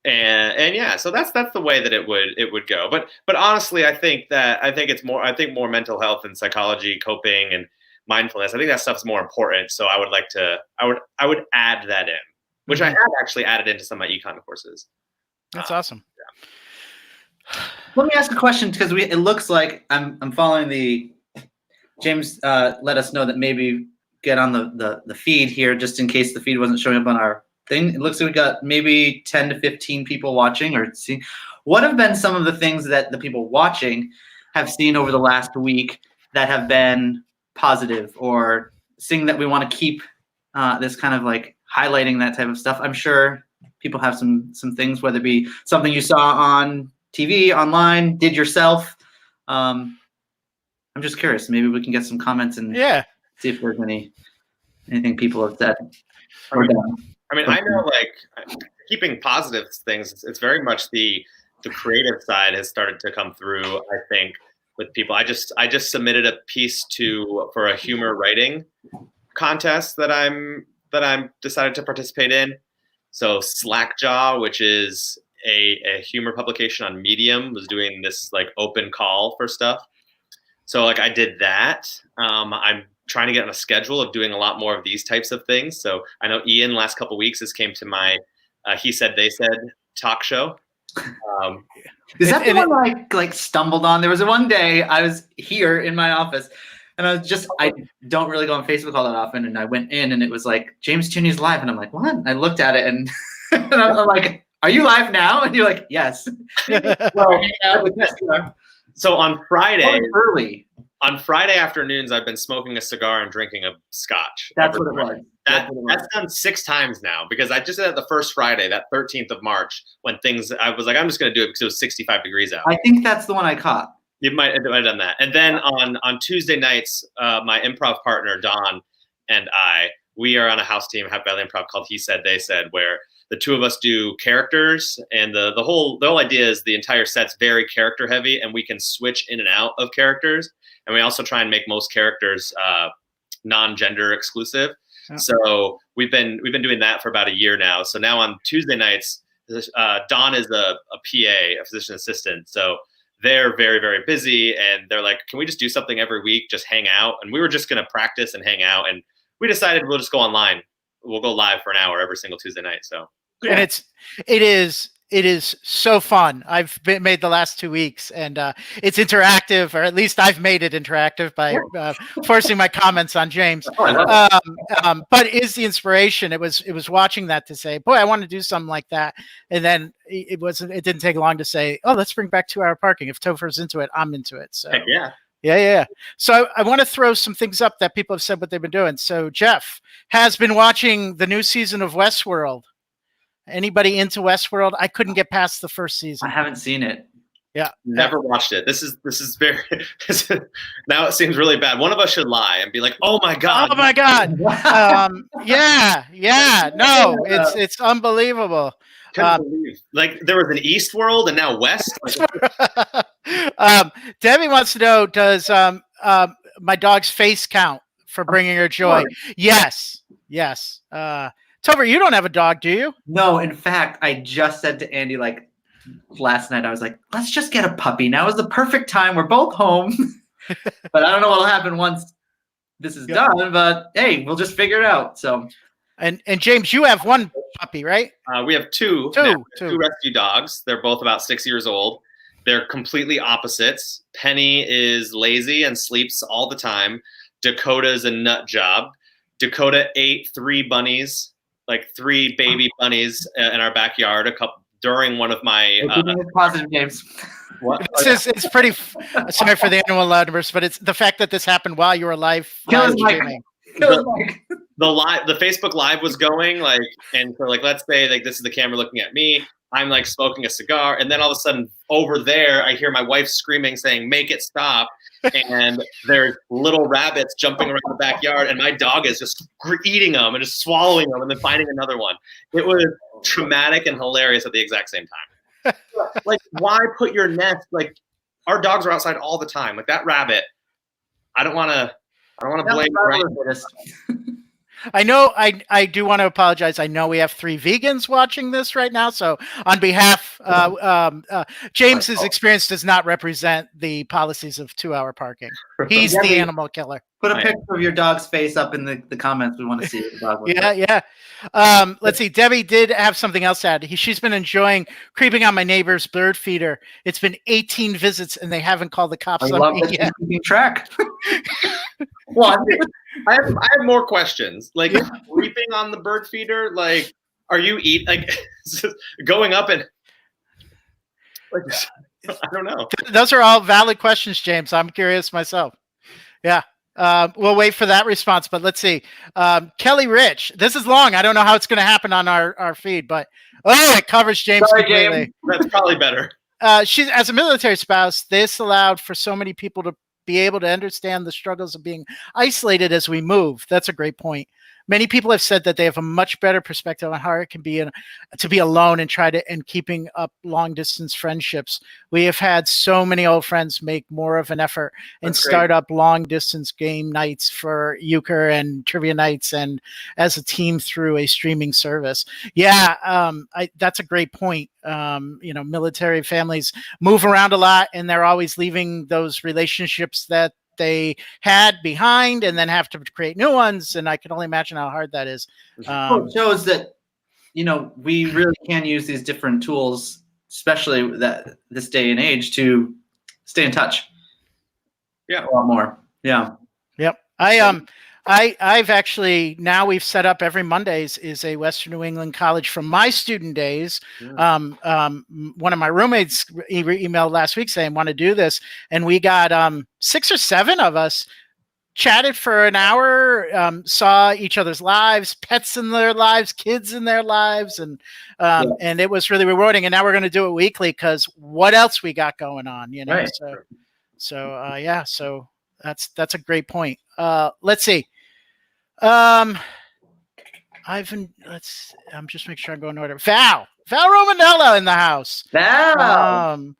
and yeah, so that's the way that it would go. But honestly, I think more mental health and psychology, coping and mindfulness. I think that stuff's more important. So I would add that in, which I have actually added into some of my econ courses. That's awesome. Yeah. Let me ask a question, because it looks like I'm following the James let us know that maybe get on the feed here, just in case the feed wasn't showing up on our thing. It looks like we got maybe 10 to 15 people watching or seeing. What have been some of the things that the people watching have seen over the last week that have been positive, or seeing that we want to keep this kind of like highlighting that type of stuff? I'm sure people have some things, whether it be something you saw on TV, online, did yourself. I'm just curious. Maybe we can get some comments and see if there's anything people have said or done. I mean, I know, like, keeping positive things, it's very much the creative side has started to come through, I think, with people. I just submitted a piece for a humor writing contest that I'm decided to participate in. So Slackjaw, which is a humor publication on Medium, was doing this like open call for stuff. So like I did that. I'm trying to get on a schedule of doing a lot more of these types of things. So I know Ian last couple of weeks has came to my He Said They Said talk show. Is that the one I like stumbled on? There was one day I was here in my office, and I don't really go on Facebook all that often, and I went in and it was like James Tierney's live, and I'm like, what? And I looked at it and, and I'm like, are you live now? And you're like, yes. So on Friday, early. On Friday afternoons, I've been smoking a cigar and drinking a scotch. That's what it was. That's done 6 times now, because I just did it the first Friday, that 13th of March, when I was like, I'm just going to do it because it was 65 degrees out. I think that's the one I caught. You might have done that. And then on Tuesday nights, my improv partner, Don, and we are on a house team, Happy Valley Improv, called He Said, They Said, where the two of us do characters, and the whole idea is the entire set's very character heavy, and we can switch in and out of characters. And we also try and make most characters non-gender exclusive. Oh. So we've been doing that for about a year now. So now on Tuesday nights, Don is a PA, a physician assistant. So they're very, very busy, and they're like, can we just do something every week, just hang out? And we were just going to practice and hang out. And we decided we'll just go online. We'll go live for an hour every single Tuesday night. So and it is so fun. I've made the last 2 weeks, and it's interactive, or at least I've made it interactive by forcing my comments on James. But is the inspiration? It was watching that to say, boy, I want to do something like that. And then it didn't take long to say, oh, let's bring back 2-hour parking. If Topher's into it, I'm into it. So heck yeah. Yeah. So I want to throw some things up that people have said what they've been doing. So Jeff has been watching the new season of Westworld. Anybody into Westworld? I couldn't get past the first season. I haven't seen it. Yeah. Never watched it. This is very now it seems really bad. One of us should lie and be like, oh my God. Oh my God. Yeah. No, it's unbelievable. Like there was an East World and now West. Debbie wants to know, does my dog's face count for bringing her joy? Yes. Topher, you don't have a dog, do you? No, in fact, I just said to Andy like last night, I was like, let's just get a puppy. Now is the perfect time. We're both home. But I don't know what'll happen once this is done, but hey, we'll just figure it out. So and James, you have one puppy, right? We have two rescue dogs. They're both about 6 years old. They're completely opposites. Penny is lazy and sleeps all the time. Dakota's a nut job. Dakota ate 3 bunnies, like 3 baby bunnies in our backyard during one of my positive games. It's pretty sorry for the animal numbers, but it's the fact that this happened while you were alive. The Facebook Live was going, like, and so like let's say like this is the camera looking at me. I'm like smoking a cigar, and then all of a sudden over there I hear my wife screaming saying, make it stop. And there's little rabbits jumping around the backyard, and my dog is just eating them and just swallowing them and then finding another one. It was traumatic and hilarious at the exact same time. Like, why put your nest? Like, our dogs are outside all the time. Like that rabbit, I don't want to blame. I know I do want to apologize. I know we have 3 vegans watching this right now. So on behalf, James's experience does not represent the policies of 2-hour parking. He's the animal killer. Put a picture of your dog's face up in the comments. We want to see it. Yeah. Let's see. Debbie did have something else to add. She's been enjoying creeping on my neighbor's bird feeder. It's been 18 visits and they haven't called the cops on me yet. Keeping track. Well, I have more questions. Like creeping on the bird feeder. Like, are you going up and like? I don't know. Those are all valid questions, James. I'm curious myself. Yeah. We'll wait for that response, but let's see. Kelly Rich, this is long. I don't know how it's going to happen on our feed, but it covers James completely. James. That's probably better. She's as a military spouse. This allowed for so many people to be able to understand the struggles of being isolated as we move. That's a great point. Many people have said that they have a much better perspective on how it can be to be alone and keeping up long distance friendships. We have had so many old friends make more of an effort and start up long distance game nights for euchre and trivia nights and as a team through a streaming service. Yeah, that's a great point. Military families move around a lot and they're always leaving those relationships that they had behind and then have to create new ones. And I can only imagine how hard that is. It shows that, we really can use these different tools, especially this day and age, to stay in touch. Yeah. A lot more. Yeah. Yep. I've actually, now we've set up every Mondays is a Western New England college from my student days. One of my roommates emailed last week saying, want to do this. And we got 6 or 7 of us chatted for an hour, saw each other's lives, pets in their lives, kids in their lives. And it was really rewarding. And now we're going to do it weekly because what else we got going on, Right. So that's a great point. Let's see. I'm just making sure I'm going in order. Val Romanella in the house. Val.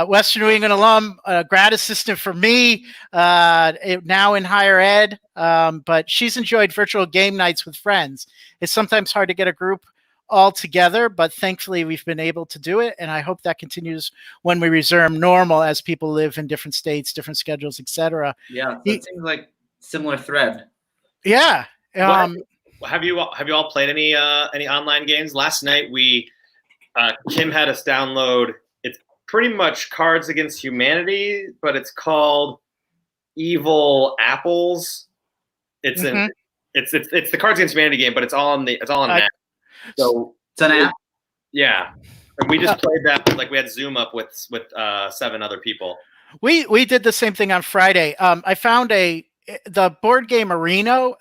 Western New England alum, grad assistant for me, now in higher ed. But she's enjoyed virtual game nights with friends. It's sometimes hard to get a group all together, but thankfully we've been able to do it. And I hope that continues when we resume normal as people live in different states, different schedules, etc. Yeah. So it seems like similar thread. Yeah. Have you all played any online games? Last night Kim had us download. It's pretty much Cards Against Humanity, but it's called Evil Apples. It's it's the Cards Against Humanity game, but it's all on an app. So it's an app. Yeah, and we just played that. Like we had Zoom up with 7 other people. We did the same thing on Friday. I found the board game Arena.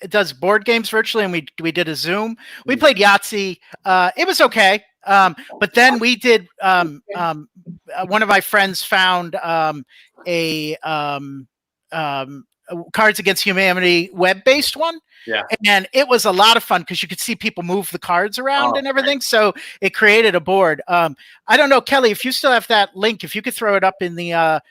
It does board games virtually, and we did a Zoom. We played Yahtzee. It was okay. But then we did. One of my friends found a Cards Against Humanity web-based one. Yeah. And it was a lot of fun because you could see people move the cards around and everything. Right. So it created a board. I don't know, Kelly, if you still have that link, if you could throw it up in the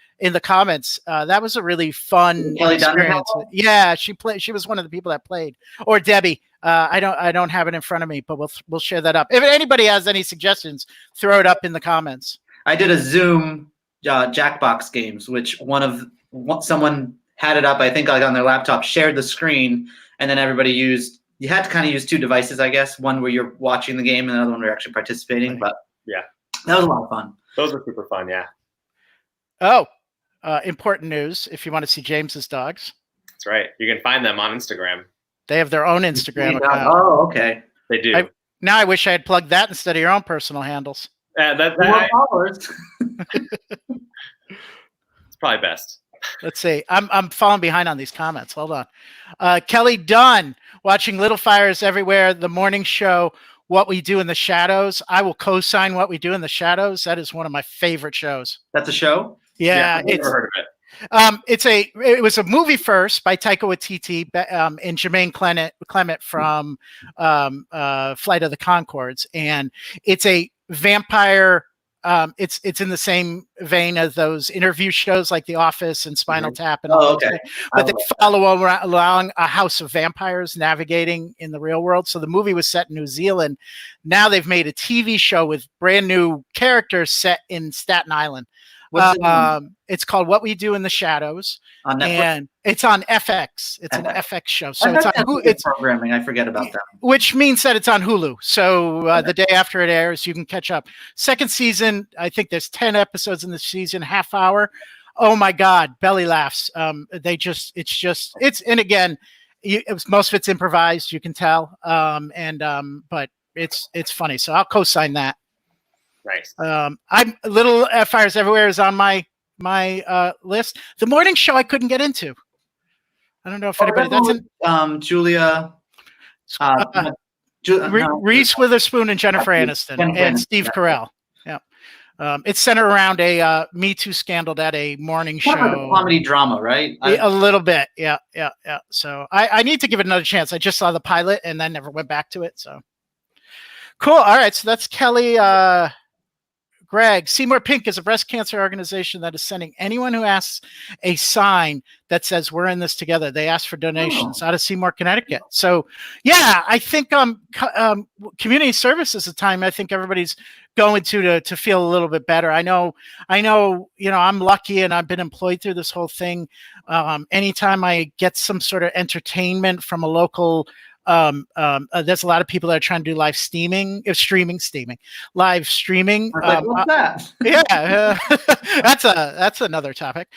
comments, that was a really fun experience. Yeah, she was one of the people that played. Or Debbie. I don't have it in front of me, but we'll share that up. If anybody has any suggestions, throw it up in the comments. I did a Zoom Jackbox games, which someone had it up, I think, like on their laptop, shared the screen, and then everybody you had to kind of use 2 devices, I guess. One where you're watching the game and the other one where you're actually participating. Right. But yeah, that was a lot of fun. Those were super fun, yeah. Oh, important news. If you want to see James's dogs. That's right. You can find them on Instagram. They have their own Instagram account. Oh, okay. They do. Now I wish I had plugged that instead of your own personal handles. It's probably best. Let's see. I'm falling behind on these comments. Hold on. Kelly Dunn, watching Little Fires Everywhere, the morning show, What We Do in the Shadows. I will co-sign What We Do in the Shadows. That is one of my favorite shows. That's a show? Yeah. I've never heard of it. It was a movie first by Taika Waititi and Jermaine Clement from Flight of the Conchords, and it's a vampire it's in the same vein as those interview shows like The Office and Spinal Tap and all those okay. things. But they follow along a house of vampires navigating in the real world. So the movie was set in New Zealand. Now they've made a TV show with brand new characters set in Staten Island. It's called What We Do in the Shadows, and it's on FX. It's an FX show, so it's on it's programming. I forget about that, which means that it's on Hulu. So the day after it airs, you can catch up. Second season, I think there's 10 episodes in the season, half hour. Oh my God, belly laughs. And again, most of it's improvised. You can tell, but it's funny. So I'll co-sign that. Nice. I'm Little Fires Everywhere is on my list. The morning show I couldn't get into. I don't know if anybody. That's Julia. Reese Witherspoon and Jennifer Aniston and Steve Carell. Yeah. It's centered around a Me Too scandal at a morning show. Like a comedy drama, right? A little bit. Yeah. So I need to give it another chance. I just saw the pilot and then never went back to it. So cool. All right. So that's Kelly. Greg, Seymour Pink is a breast cancer organization that is sending anyone who asks a sign that says we're in this together. They ask for donations out of Seymour, Connecticut. So yeah, I think community service is a time I think everybody's going to feel a little bit better. I know, I'm lucky and I've been employed through this whole thing. Anytime I get some sort of entertainment from a local there's a lot of people that are trying to do live streaming. Live streaming. What's that? Yeah, that's another topic.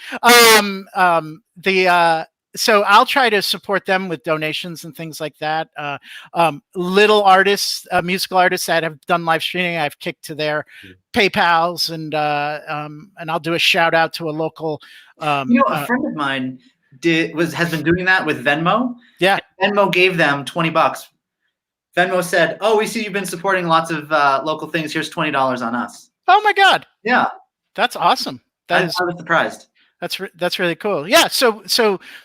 So I'll try to support them with donations and things like that. Little artists, musical artists that have done live streaming, I've kicked to their PayPals, and I'll do a shout out to a local. A friend of mine has been doing that with Venmo. Yeah. Venmo gave them $20. Venmo said, "Oh, we see you've been supporting lots of local things. Here's $20 on us." Oh my God. Yeah. That's awesome. I was surprised. That's really cool. Yeah. So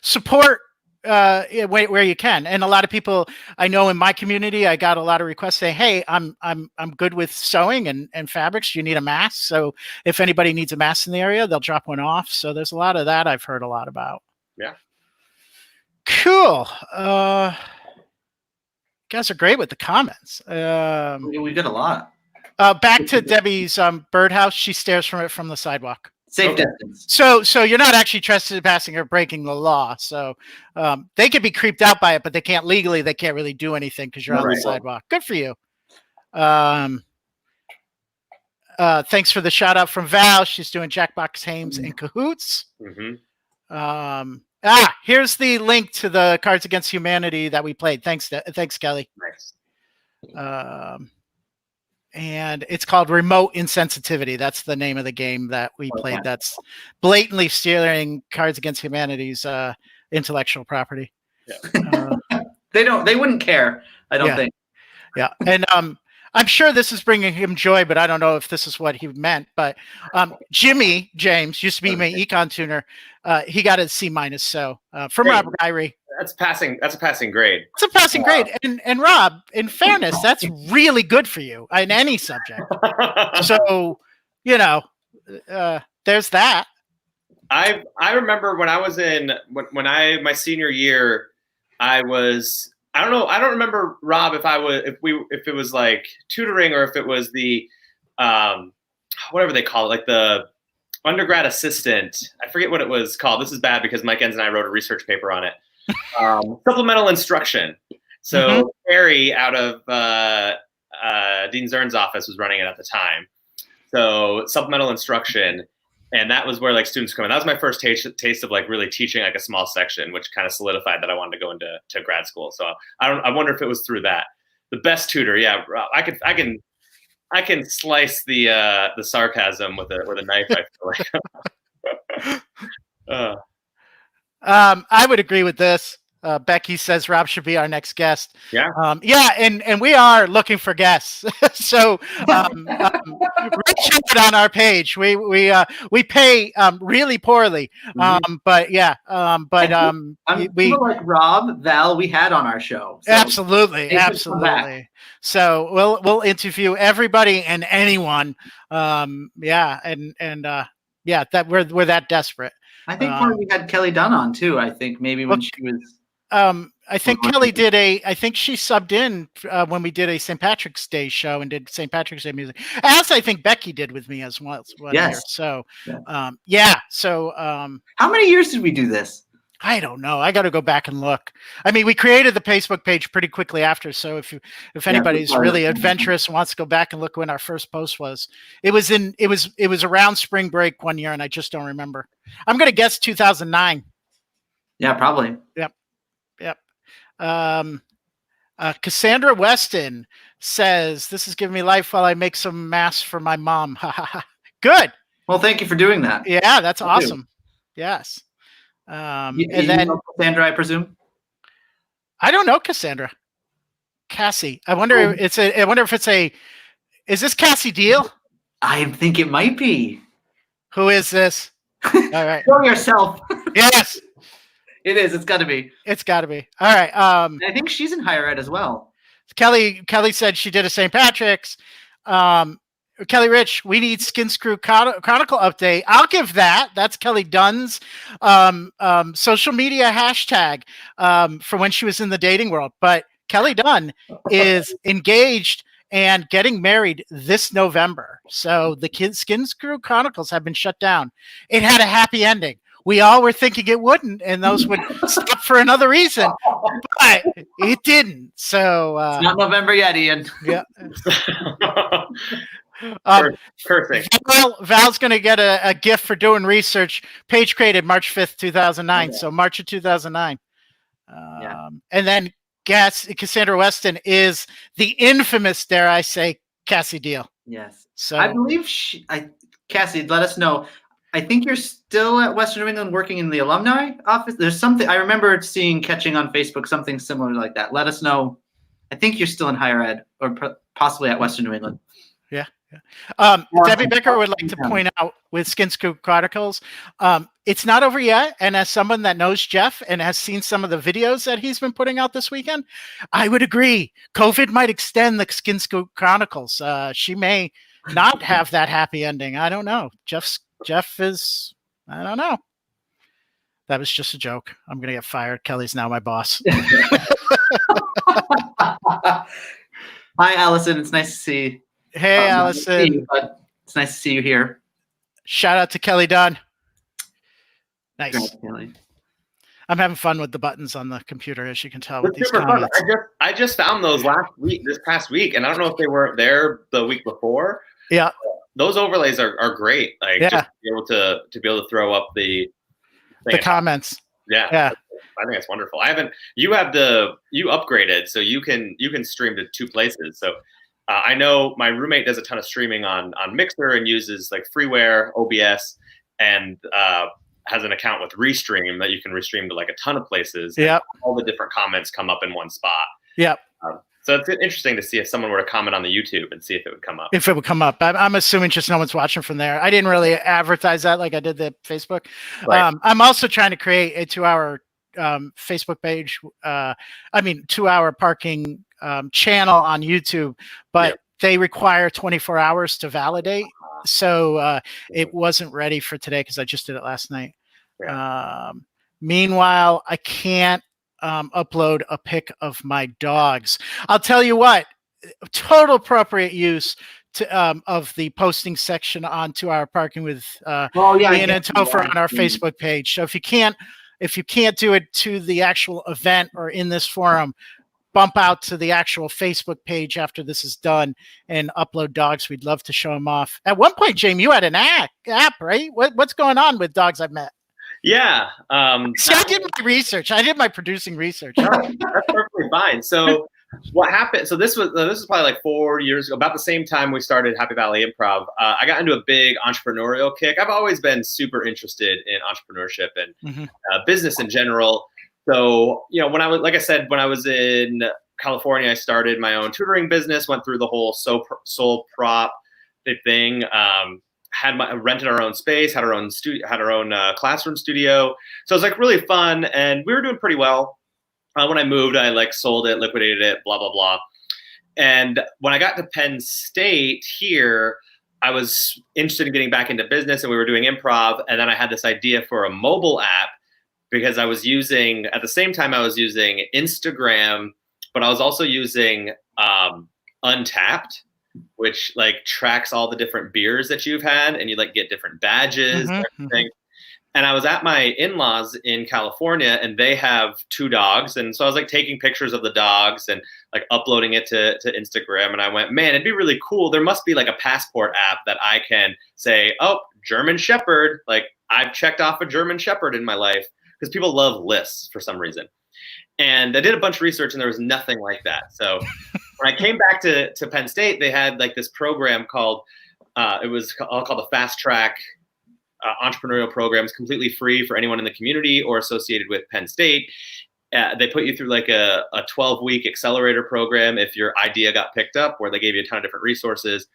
support where you can. And a lot of people I know in my community, I got a lot of requests saying, "Hey, I'm good with sewing and fabrics. Do you need a mask?" So if anybody needs a mask in the area, they'll drop one off. So there's a lot of that I've heard a lot about. Yeah. Cool. You guys are great with the comments. We did a lot. Back to Debbie's birdhouse. She stares from it from the sidewalk. Safe distance. So you're not actually trespassing or breaking the law. So they could be creeped out by it, but they can't legally. They can't really do anything because you're on the sidewalk. Good for you. Thanks for the shout out from Val. She's doing Jackbox Hames in cahoots. Mm-hmm. Here's the link to the Cards Against Humanity that we played. Thanks, Kelly. Nice. And it's called Remote Insensitivity. That's the name of the game that we played. That's blatantly stealing Cards Against Humanity's intellectual property. Yeah. They wouldn't care. I don't think. Yeah. And I'm sure this is bringing him joy, but I don't know if this is what he meant. But Jimmy James used to be my econ tuner. He got a C-. So from Rob Ryrie. That's a passing grade. It's a passing grade. And Rob, in fairness, that's really good for you in any subject. So, there's that. I remember when I was my senior year, I don't remember, Rob, if it was like tutoring or if it was the whatever they call it, like the undergrad assistant. I forget what it was called. This is bad because Mike Enns and I wrote a research paper on it. Supplemental instruction. So Harry out of Dean Zern's office was running it at the time. So supplemental instruction. And that was where like students come in. That was my first taste of like really teaching like a small section, which kind of solidified that I wanted to go into grad school. So I wonder if it was through that. The best tutor, yeah. I can slice the sarcasm with a knife. I feel like. I would agree with this. Becky says Rob should be our next guest. Yeah. And we are looking for guests. So reach out on our page. We pay really poorly. But yeah. People like Rob, Val, we had on our show. So absolutely. So we'll interview everybody and anyone. Yeah, yeah, that we're that desperate. I think we had Kelly Dunn on too. I think maybe when she was. I think Kelly did I think she subbed in when we did a St. Patrick's Day show and did St. Patrick's Day music, as I think Becky did with me as well. Yes. Year. So, yeah. So, how many years did we do this? I don't know. I got to go back and look. I mean, we created the Facebook page pretty quickly after. So if anybody's really adventurous and wants to go back and look when our first post was, it was around spring break one year, and I just don't remember. I'm going to guess 2009. Yeah, probably. Yep. Cassandra Weston says, "This is giving me life while I make some masks for my mom." Good. Well, thank you for doing that. Yeah, that's awesome. Yes. And then Cassandra, I presume. I don't know Cassandra. Cassie. I wonder if it's is this Cassie Deal? I think it might be. Who is this? All right. Show yourself. Yes. It is. It's got to be. It's got to be. All right. I think she's in higher ed as well. Kelly said she did a St. Patrick's. Kelly Rich, we need Skin Screw Chronicle update. I'll give that. That's Kelly Dunn's social media hashtag for when she was in the dating world. But Kelly Dunn is engaged and getting married this November. So the Skin Screw Chronicles have been shut down. It had a happy ending. We all were thinking it wouldn't, and those would stop for another reason, but it didn't. So it's not November yet, Ian. Yeah. Cursing. Val's going to get a gift for doing research. Page created March 5th, 2009. Okay. So March of 2009. And then Cassandra Weston is the infamous, dare I say, Cassie Deal. Yes. So I believe Cassie, let us know. I think you're still at Western New England working in the alumni office. There's something I remember catching on Facebook, something similar like that. Let us know. I think you're still in higher ed or possibly at Western New England. Yeah. Debbie Becker would like to point out with Skin Scoop Chronicles, it's not over yet. And as someone that knows Jeff and has seen some of the videos that he's been putting out this weekend, I would agree. COVID might extend the Skin Scoop Chronicles. She may not have that happy ending. I don't know. Jeff is, I don't know. That was just a joke. I'm going to get fired. Kelly's now my boss. Hi, Allison. It's nice to see you. Hey, Allison. But it's nice to see you here. Shout out to Kelly Dunn. Nice. Great, Kelly. I'm having fun with the buttons on the computer, as you can tell with these super comments. Fun. I just found those this past week, and I don't know if they weren't there the week before. Yeah. Those overlays are great. Like just to be able to throw up the comments. Yeah. I think that's wonderful. You upgraded, so you can stream to 2 places. So I know my roommate does a ton of streaming on Mixer and uses like freeware, OBS, and has an account with Restream that you can restream to like a ton of places. Yeah. All the different comments come up in one spot. Yep. So it's interesting to see if someone were to comment on the YouTube and see if it would come up. If it would come up. I'm assuming just no one's watching from there. I didn't really advertise that like I did the Facebook. Right. I'm also trying to create a 2-hour Facebook page. 2-hour parking channel on YouTube, but they require 24 hours to validate. So it wasn't ready for today because I just did it last night. Yeah. Meanwhile, I can't upload a pic of my dogs. I'll tell you what, total appropriate use of the posting section on 2-hour parking with Ian and Topher on our Facebook page. So if you can't do it to the actual event or in this forum, bump out to the actual Facebook page after this is done and upload dogs. We'd love to show them off. At one point, Jamie, you had an app, right? What's going on with dogs I've met? Yeah. See, I did my research. I did my producing research. That's perfectly fine. So what happened? So this was probably like 4 years ago, about the same time we started Happy Valley Improv. I got into a big entrepreneurial kick. I've always been super interested in entrepreneurship and business in general. So, when I was in California, I started my own tutoring business, went through the whole sole prop thing. Rented our own space, had our own studio, had our own classroom studio. So it was like really fun, and we were doing pretty well. When I moved, I like sold it, liquidated it, blah blah blah. And when I got to Penn State here, I was interested in getting back into business, and we were doing improv. And then I had this idea for a mobile app because I was using, at the same time, I was using Instagram, but I was also using Untapped, which like tracks all the different beers that you've had, and you like get different badges and everything. And I was at my in-laws in California, and they have 2 dogs. And so I was like taking pictures of the dogs and like uploading it to Instagram. And I went, man, it'd be really cool. There must be like a passport app that I can say, oh, German Shepherd. Like I've checked off a German Shepherd in my life, because people love lists for some reason. And I did a bunch of research, and there was nothing like that. So when I came back to Penn State, they had like this program called, it was called the Fast Track entrepreneurial programs, completely free for anyone in the community or associated with Penn State. They put you through like a 12-week accelerator program if your idea got picked up, where they gave you a ton of different resources.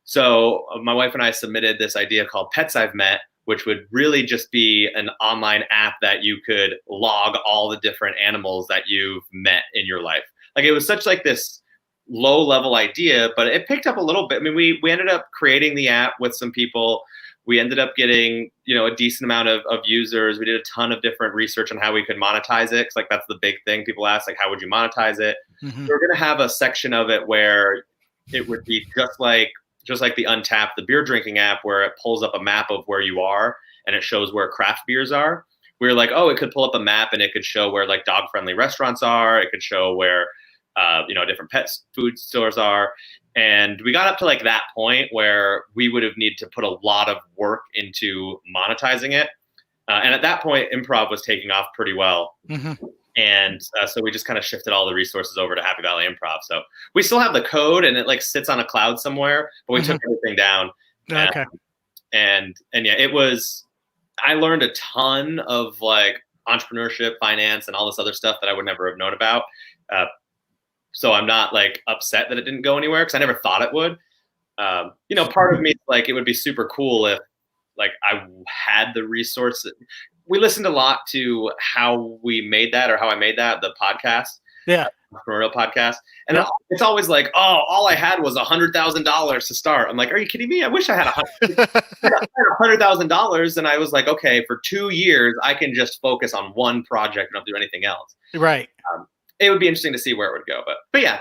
So my wife and I submitted this idea called Pets I've Met, which would really just be an online app that you could log all the different animals that you've met in your life. Like it was such like this low level idea, but it picked up a little bit. I mean, we ended up creating the app with some people. We ended up getting, a decent amount of users. We did a ton of different research on how we could monetize it. 'Cause like that's the big thing people ask, like, how would you monetize it? We're going to have a section of it where it would be just like the Untapped, the beer drinking app, where it pulls up a map of where you are and it shows where craft beers are. We were like, oh, it could pull up a map and it could show where like dog friendly restaurants are. It could show where, different pet food stores are. And we got up to like that point where we would have needed to put a lot of work into monetizing it. And at that point, improv was taking off pretty well. And so we just kind of shifted all the resources over to Happy Valley Improv. So we still have the code, and it like sits on a cloud somewhere, but we took everything down. Okay. And yeah, it was, I learned a ton of like entrepreneurship, finance, and all this other stuff that I would never have known about. So I'm not like upset that it didn't go anywhere, because I never thought it would. Part of me, like, it would be super cool if like I had the resources. We listened a lot to how we made that, or how I made that, the podcast. Yeah. Entrepreneurial podcast. And it's always like, oh, all I had was $100,000 to start. I'm like, are you kidding me? I wish I had $100,000. And I was like, okay, for 2 years, I can just focus on one project and not do anything else. Right. It would be interesting to see where it would go. But yeah,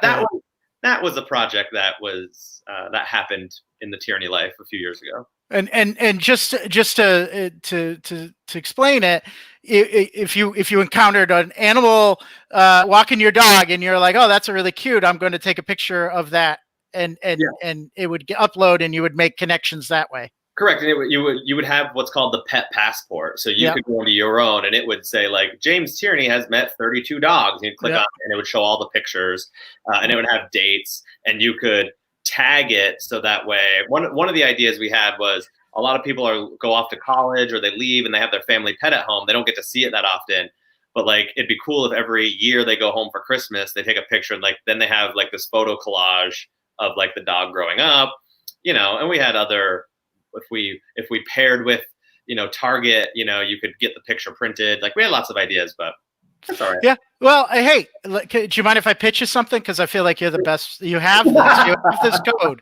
that was a project that was that happened in the Tierney life a few years ago. And just to explain it, if you encountered an animal walking your dog and you're like, oh, that's really cute, I'm going to take a picture of that, and it would upload, and you would make connections that way. Correct. And you would have what's called the pet passport. So you could go into your own, and it would say like, James Tierney has met 32 dogs. And you'd click on it, and it would show all the pictures, and it would have dates, and you could tag it. So that way, one of the ideas we had was, a lot of people go off to college, or they leave and they have their family pet at home. They don't get to see it that often. But like, it'd be cool if every year they go home for Christmas, they take a picture, and like, then they have like this photo collage of like the dog growing up, and we had other, if we paired with, Target, you could get the picture printed. Like, we had lots of ideas, but that's all right. Yeah. Well, hey, do you mind if I pitch you something? Because I feel like you're the best. You have this. You have this code.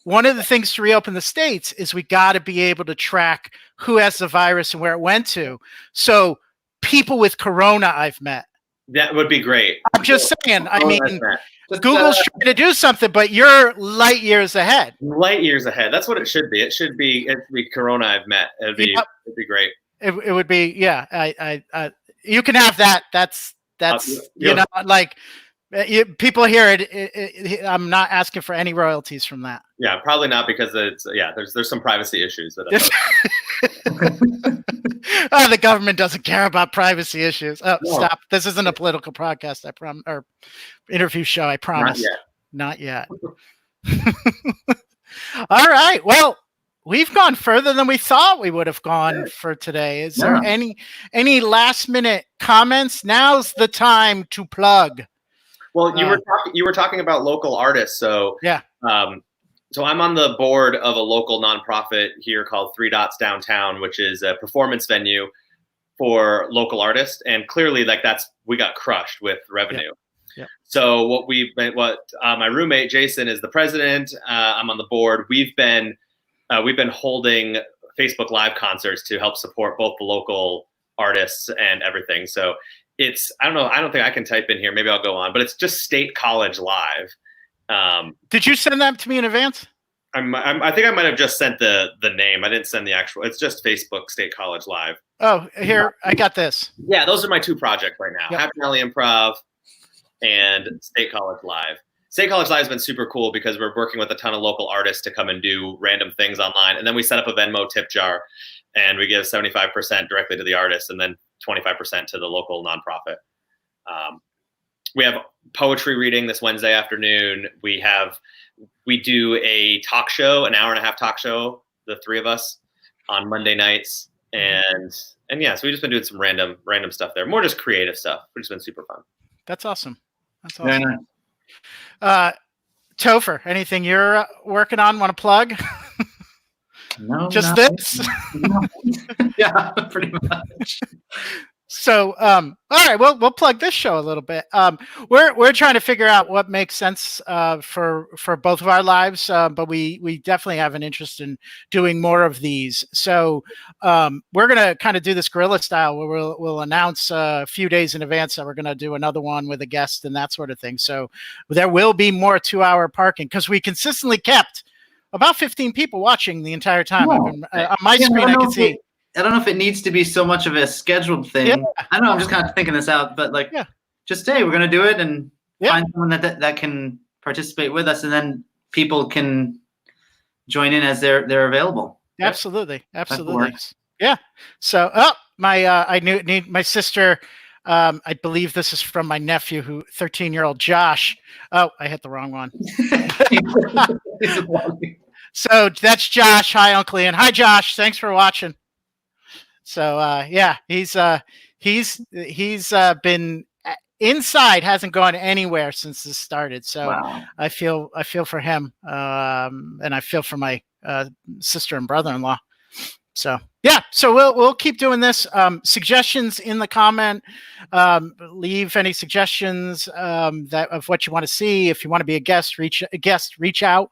One of the things to reopen the states is we got to be able to track who has the virus and where it went to. So people with corona I've met. That would be great. I'm just saying. I mean, Google's trying to do something, but you're light years ahead. Light years ahead. That's what it should be. It should be corona I've met. It'd be great. It would be. Yeah. I you can have that. That's like. People hear it. I'm not asking for any royalties from that. Yeah, probably not, because there's some privacy issues. The government doesn't care about privacy issues. Oh, no. Stop! This isn't a political podcast. I promise, or interview show. I promise. Not yet. All right. Well, we've gone further than we thought we would have gone for today. Is there any last minute comments? Now's the time to plug. Well, you were talking about local artists, so so I'm on the board of a local nonprofit here called 3 Dots Downtown, which is a performance venue for local artists, and clearly, like, we got crushed with revenue. Yep. So my roommate Jason is the president. I'm on the board. We've been holding Facebook Live concerts to help support both the local artists and everything. So it's, I don't think I can type in here. Maybe I'll go on, but it's just State College Live. Did you send that to me in advance? I think I might have just sent the name. I didn't send the actual. It's just Facebook State College Live. Oh, here, I got this. Yeah, those are my two projects right now. Yep. Happy Valley Improv and State College Live. State College Live has been super cool because we're working with a ton of local artists to come and do random things online. And then we set up a Venmo tip jar, and we give 75% directly to the artist and then 25% to the local nonprofit. We have poetry reading this Wednesday afternoon. We do a talk show, an hour-and-a-half talk show, the three of us, on Monday nights. And yeah, so we've just been doing some random stuff there. More just creative stuff, which has been super fun. That's awesome. That's Very awesome. nice. Topher, anything you're working on? Want to plug? No, Just no. this? No. Yeah, pretty much. So, all right, we'll plug this show a little bit. We're trying to figure out what makes sense for both of our lives, but we definitely have an interest in doing more of these. So, we're gonna kind of do this guerrilla style, where we'll announce a few days in advance that we're gonna do another one with a guest and that sort of thing. So, there will be more 2-hour parking because we consistently kept about 15 people watching the entire time. Wow. On my screen, I can see. I don't know if it needs to be so much of a scheduled thing. Yeah. I don't know. I'm just kind of thinking this out, but like, just hey, we're gonna do it and find someone that can participate with us, and then people can join in as they're available. Absolutely. Yeah. So, I need my sister. I believe this is from my nephew, 13-year-old Josh. Oh, I hit the wrong one. So that's Josh. Hi, Uncle Ian. Hi, Josh. Thanks for watching. So yeah, he's been inside, hasn't gone anywhere since this started. So wow. I feel for him, and I feel for my sister and brother-in-law. So yeah, so we'll keep doing this. Suggestions in the comment. Leave any suggestions that of what you want to see. If you want to be a guest, reach out.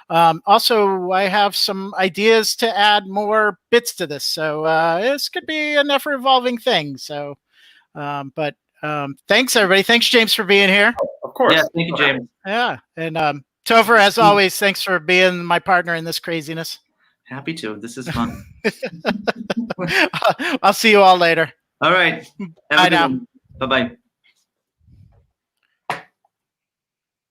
Also, I have some ideas to add more bits to this, so this could be an ever-evolving thing. So, but thanks, everybody. Thanks, James, for being here. Of course. Yeah, thank you, James. Yeah, and Topher, as always, thanks for being my partner in this craziness. Happy to. This is fun. I'll see you all later. All right. Bye now. Bye-bye.